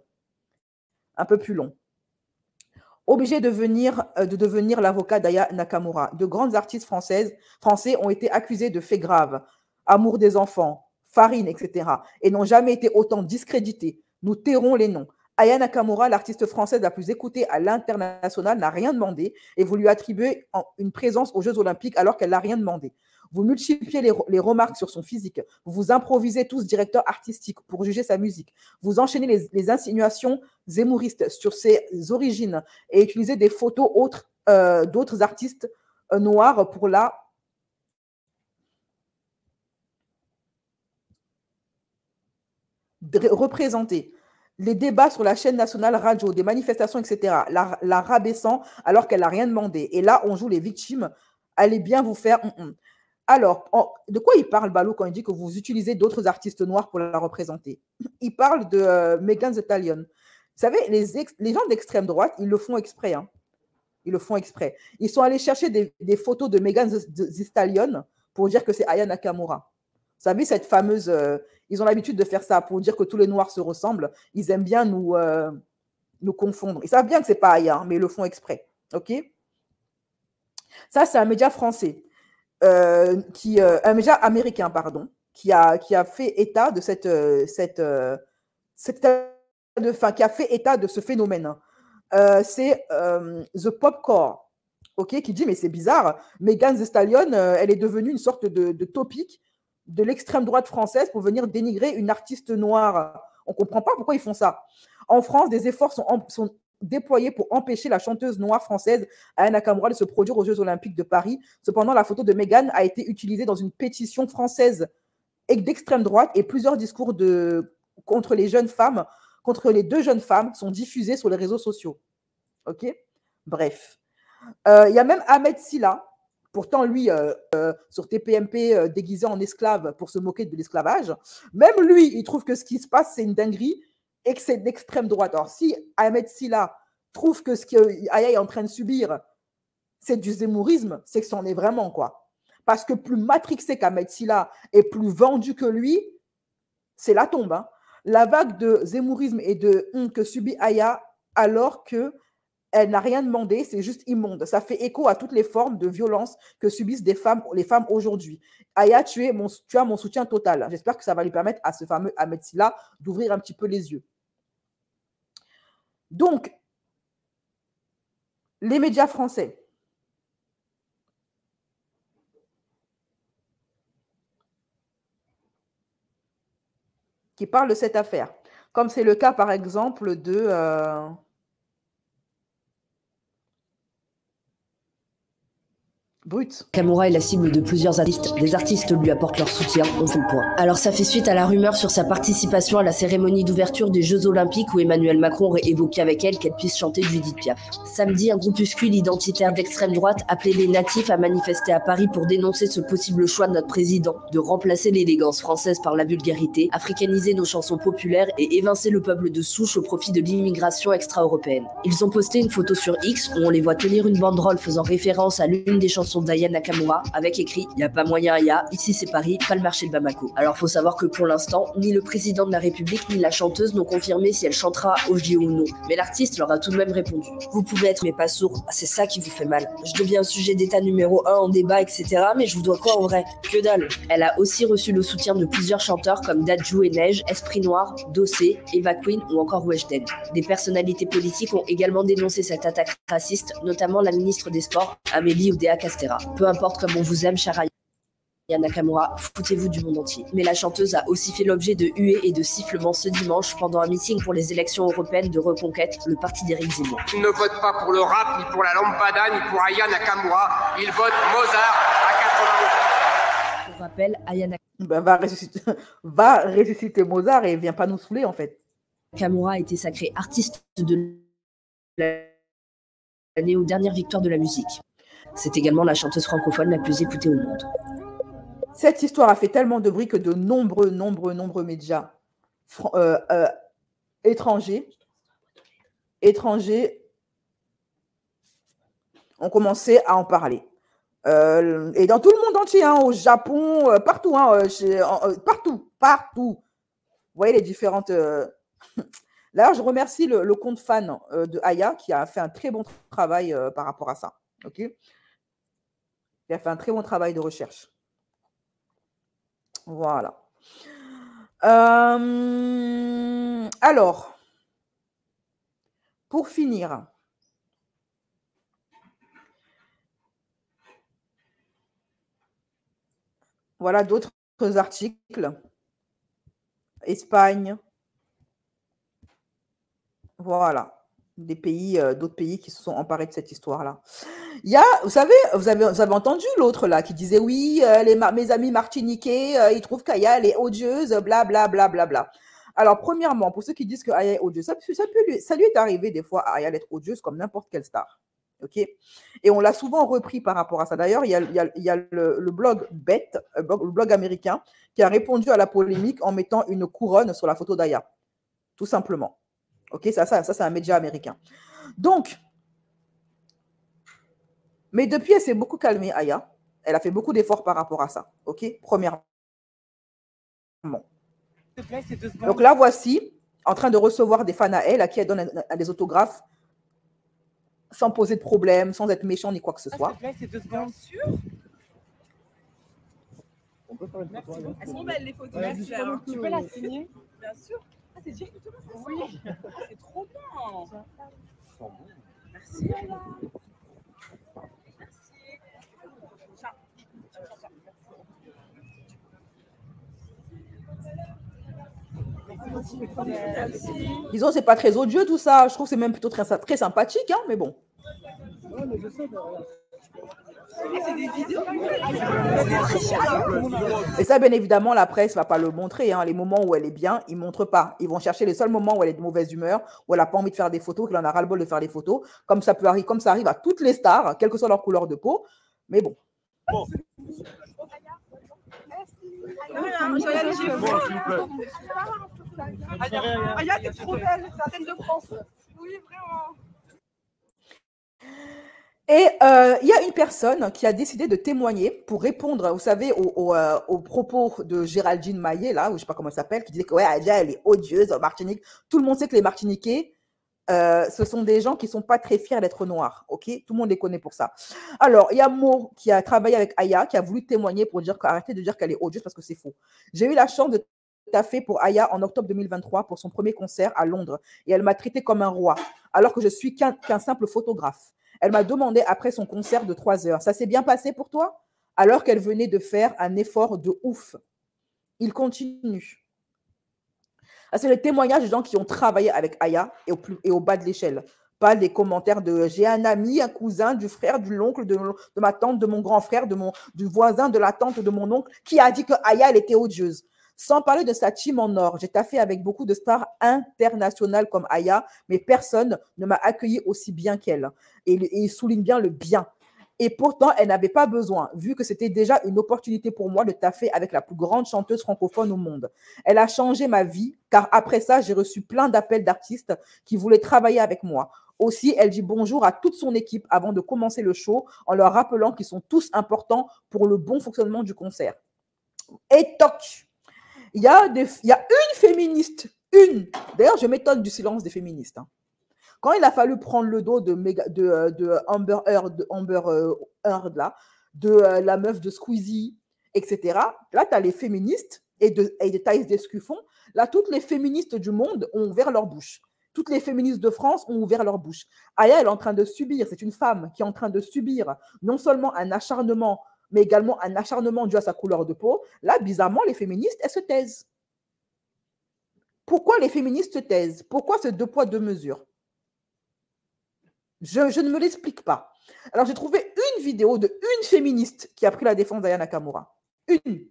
un peu plus long. Obligé de devenir l'avocat d'Aya Nakamura. De grandes artistes français ont été accusés de faits graves, amour des enfants, farine, etc. et n'ont jamais été autant discrédités. Nous tairons les noms. Aya Nakamura, l'artiste française la plus écoutée à l'international, n'a rien demandé et vous lui attribuez une présence aux Jeux Olympiques alors qu'elle n'a rien demandé. Vous multipliez les remarques sur son physique. Vous improvisez tous directeurs artistiques pour juger sa musique. Vous enchaînez les insinuations zémouristes sur ses origines et utilisez des photos d'autres artistes noirs pour la représenter. Les débats sur la chaîne nationale radio, des manifestations, etc., la rabaissant alors qu'elle n'a rien demandé. Et là, on joue les victimes. Allez bien vous faire... Alors, de quoi il parle, Balou, quand il dit que vous utilisez d'autres artistes noirs pour la représenter? Il parle de Megan Thee Stallion. Vous savez, les gens d'extrême droite, ils le font exprès. Hein. Ils le font exprès. Ils sont allés chercher des photos de Megan Thee Stallion pour dire que c'est Aya Nakamura. Vous savez, cette fameuse... ils ont l'habitude de faire ça pour dire que tous les noirs se ressemblent. Ils aiment bien nous confondre. Ils savent bien que ce n'est pas Aya, mais ils le font exprès. OK? Ça, c'est un média français. Un média américain, pardon, qui a fait état de qui a fait état de ce phénomène. C'est The Popcore, ok, qui dit mais c'est bizarre, Megan Thee Stallion, elle est devenue une sorte de topic de l'extrême droite française pour venir dénigrer une artiste noire. On ne comprend pas pourquoi ils font ça. En France, des efforts sont déployés pour empêcher la chanteuse noire française Aya Nakamura de se produire aux Jeux Olympiques de Paris. Cependant, la photo de Meghan a été utilisée dans une pétition française d'extrême droite et plusieurs discours contre les deux jeunes femmes sont diffusés sur les réseaux sociaux. Ok? Bref. Il y a même Ahmed Silla, pourtant lui, sur TPMP, déguisé en esclave pour se moquer de l'esclavage. Même lui, il trouve que ce qui se passe, c'est une dinguerie et que c'est d'extrême droite. Alors, si Ahmed Silla trouve que ce qu'Aya est en train de subir, c'est du zémourisme, c'est que c'en est vraiment, quoi. Parce que plus matrixé qu'Ahmed Silla et plus vendu que lui, c'est la tombe. Hein. La vague de zémourisme et de que subit Aya alors qu'elle n'a rien demandé, c'est juste immonde. Ça fait écho à toutes les formes de violence que subissent les femmes aujourd'hui. Aya, tu as mon soutien total. J'espère que ça va lui permettre à ce fameux Ahmed Silla d'ouvrir un petit peu les yeux. Donc, les médias français qui parlent de cette affaire, comme c'est le cas par exemple de Brut. Nakamura est la cible de plusieurs artistes. Des artistes lui apportent leur soutien, on fait le point. Alors ça fait suite à la rumeur sur sa participation à la cérémonie d'ouverture des Jeux Olympiques où Emmanuel Macron aurait évoqué avec elle qu'elle puisse chanter du Edith Piaf. Samedi, un groupuscule identitaire d'extrême droite appelait les natifs à manifester à Paris pour dénoncer ce possible choix de notre président de remplacer l'élégance française par la vulgarité, africaniser nos chansons populaires et évincer le peuple de souche au profit de l'immigration extra-européenne. Ils ont posté une photo sur X où on les voit tenir une banderole faisant référence à l'une des chansons d'Aya Nakamura avec écrit « Y a pas moyen Aya, ici c'est Paris, pas le marché de Bamako ». Alors faut savoir que pour l'instant, ni le président de la République ni la chanteuse n'ont confirmé si elle chantera au JO ou non. Mais l'artiste leur a tout de même répondu « Vous pouvez être mais pas sourd, c'est ça qui vous fait mal. Je deviens sujet d'état numéro 1 en débat, etc. Mais je vous dois quoi en vrai? Que dalle ». Elle a aussi reçu le soutien de plusieurs chanteurs comme Dadju et Neige, Esprit Noir, Dossé, Eva Queen ou encore Weshden. Des personnalités politiques ont également dénoncé cette attaque raciste, notamment la ministre des Sports, Amélie Oudéa-Castéra. Peu importe comme on vous aime, chère Aya Nakamura, foutez-vous du monde entier. Mais la chanteuse a aussi fait l'objet de huées et de sifflements ce dimanche pendant un meeting pour les élections européennes de Reconquête, le parti d'Éric Zemmour. Ils ne votent pas pour le rap, ni pour la lambada, ni pour Aya Nakamura. Ils votent Mozart à 80%. Pour rappel, Aya va ressusciter Mozart et vient pas nous saouler en fait. Nakamura a été sacrée artiste de l'année aux dernières victoires de la musique. C'est également la chanteuse francophone la plus écoutée au monde. Cette histoire a fait tellement de bruit que de nombreux médias étrangers ont commencé à en parler. Et dans tout le monde entier, hein, au Japon, partout, partout. Vous voyez les différentes... Là, je remercie le compte fan de Aya qui a fait un très bon travail par rapport à ça. Ok, il a fait un très bon travail de recherche. Voilà. Alors, pour finir, voilà d'autres articles. Espagne. Voilà. Des pays, d'autres pays qui se sont emparés de cette histoire-là. Il y a, vous avez entendu l'autre là qui disait oui, mes amis martiniquais, ils trouvent qu'Aya elle est odieuse, bla bla bla bla bla. Alors premièrement, pour ceux qui disent qu'Aya est odieuse, ça lui est arrivé des fois à Aya d'être odieuse comme n'importe quelle star. Ok, et on l'a souvent repris par rapport à ça. D'ailleurs, il y a le blog Bet, le blog américain, qui a répondu à la polémique en mettant une couronne sur la photo d'Aya, tout simplement. Ok, ça c'est un média américain. Donc, mais depuis, elle s'est beaucoup calmée, Aya. Elle a fait beaucoup d'efforts par rapport à ça. Ok, premièrement. Donc là, voici, en train de recevoir des fans à elle, à qui elle donne des autographes, sans poser de problème, sans être méchant ni quoi que ce soit. Bien sûr. Est-ce qu'on met les photos? Tu peux la signer? Bien sûr. Ah, c'est directement ça. Oui. C'est trop bien. Merci. Disons, c'est pas très odieux tout ça. Je trouve que c'est même plutôt très sympathique, hein, mais bon. Et ça, bien évidemment, la presse ne va pas le montrer. Hein. Les moments où elle est bien, ils ne montrent pas. Ils vont chercher les seuls moments où elle est de mauvaise humeur, où elle n'a pas envie de faire des photos, qu'elle en a ras-le-bol de faire des photos. Comme ça arrive à toutes les stars, quelle que soit leur couleur de peau. Mais bon. Aya, t'es trop belle, c'est la reine de France. Oui, vraiment. Et il y a une personne qui a décidé de témoigner pour répondre, vous savez, aux propos de Géraldine Maillet, là, ou je ne sais pas comment elle s'appelle, qui disait que ouais, Aya, elle est odieuse en Martinique. Tout le monde sait que les Martiniquais, ce sont des gens qui ne sont pas très fiers d'être noirs. Ok, tout le monde les connaît pour ça. Alors, il y a Mo qui a travaillé avec Aya, qui a voulu témoigner pour dire arrêtez de dire qu'elle est odieuse parce que c'est faux. J'ai eu la chance de taffer pour Aya en octobre 2023 pour son premier concert à Londres. Et elle m'a traité comme un roi, alors que je suis qu'un simple photographe. Elle m'a demandé après son concert de 3 heures. Ça s'est bien passé pour toi? Alors qu'elle venait de faire un effort de ouf. Il continue. C'est le témoignage des gens qui ont travaillé avec Aya et au bas de l'échelle. Pas les commentaires de j'ai un ami, un cousin, du frère, de l'oncle, de ma tante, de mon grand frère, du voisin, de la tante, de mon oncle, qui a dit que Aya, elle était odieuse. Sans parler de sa team en or. J'ai taffé avec beaucoup de stars internationales comme Aya, mais personne ne m'a accueilli aussi bien qu'elle. Et il souligne bien le bien. Et pourtant, elle n'avait pas besoin, vu que c'était déjà une opportunité pour moi de taffer avec la plus grande chanteuse francophone au monde. Elle a changé ma vie, car après ça, j'ai reçu plein d'appels d'artistes qui voulaient travailler avec moi. Aussi, elle dit bonjour à toute son équipe avant de commencer le show, en leur rappelant qu'ils sont tous importants pour le bon fonctionnement du concert. Et toc, il y a une féministe, une. D'ailleurs, je m'étonne du silence des féministes. Hein. Quand il a fallu prendre le dos de Amber Heard, là, de la meuf de Squeezie, etc., là, tu as les féministes et de Thaïs Descuffon. Là, toutes les féministes du monde ont ouvert leur bouche. Toutes les féministes de France ont ouvert leur bouche. Aya, elle est en train de subir, c'est une femme qui est en train de subir non seulement un acharnement, mais également un acharnement dû à sa couleur de peau. Là, bizarrement, les féministes, elles se taisent. Pourquoi les féministes se taisent? Pourquoi ce deux poids, deux mesures? Je ne me l'explique pas. Alors, j'ai trouvé une vidéo de une féministe qui a pris la défense d'Aya Nakamura. Une.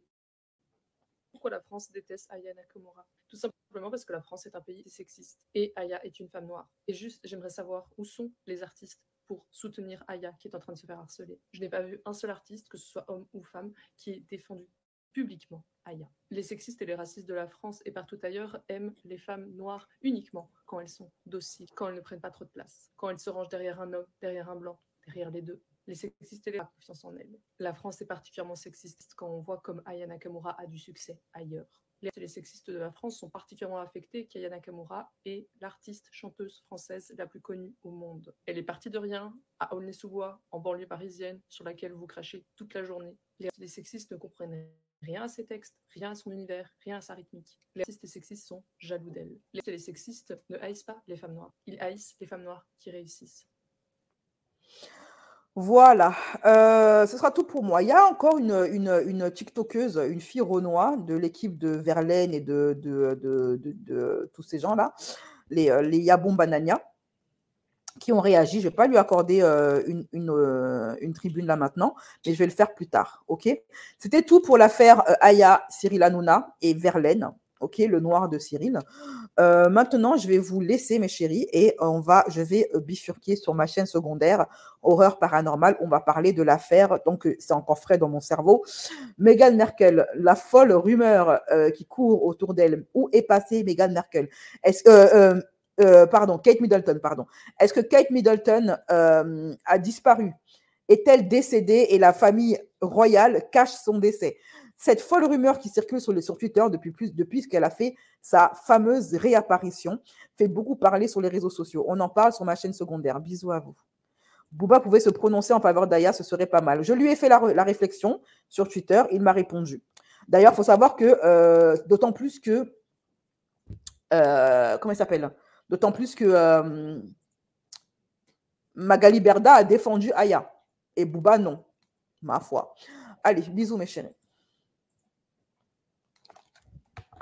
Pourquoi la France déteste Aya Nakamura? Tout simplement parce que la France est un pays sexiste et Aya est une femme noire. Et juste, j'aimerais savoir où sont les artistes pour soutenir Aya qui est en train de se faire harceler. Je n'ai pas vu un seul artiste, que ce soit homme ou femme, qui ait défendu publiquement Aya. Les sexistes et les racistes de la France et partout ailleurs aiment les femmes noires uniquement quand elles sont dociles, quand elles ne prennent pas trop de place, quand elles se rangent derrière un homme, derrière un blanc, derrière les deux. Les sexistes et les confiance en elles. La France est particulièrement sexiste quand on voit comme Aya Nakamura a du succès ailleurs. Les sexistes de la France sont particulièrement affectés qu'Aya Nakamura est l'artiste chanteuse française la plus connue au monde. Elle est partie de rien, à Aulnay-sous-Bois, en banlieue parisienne, sur laquelle vous crachez toute la journée. Les sexistes ne comprennent rien à ses textes, rien à son univers, rien à sa rythmique. Les racistes et sexistes sont jaloux d'elle. Les sexistes ne haïssent pas les femmes noires. Ils haïssent les femmes noires qui réussissent. Voilà, ce sera tout pour moi. Il y a encore une TikTokeuse, une fille Renoir de l'équipe de Verlaine et de tous ces gens-là, les Yabon Banania, qui ont réagi. Je ne vais pas lui accorder une tribune là maintenant, mais je vais le faire plus tard. Ok. C'était tout pour l'affaire Aya, Cyril Hanouna et Verlaine. Ok, le noir de Cyril. Maintenant, je vais vous laisser, mes chéris, et je vais bifurquer sur ma chaîne secondaire Horreur Paranormale. On va parler de l'affaire, donc c'est encore frais dans mon cerveau. Meghan Markle, la folle rumeur qui court autour d'elle. Où est passée Meghan Markle? Kate Middleton, pardon. Est-ce que Kate Middleton a disparu? Est-elle décédée et la famille royale cache son décès? Cette folle rumeur qui circule sur Twitter depuis qu'elle a fait sa fameuse réapparition fait beaucoup parler sur les réseaux sociaux. On en parle sur ma chaîne secondaire. Bisous à vous. Booba pouvait se prononcer en faveur d'Aya, ce serait pas mal. Je lui ai fait la réflexion sur Twitter, il m'a répondu. D'ailleurs, il faut savoir que, d'autant plus que, comment il s'appelle? D'autant plus que Magali Berda a défendu Aya et Booba non, ma foi. Allez, bisous mes chéris.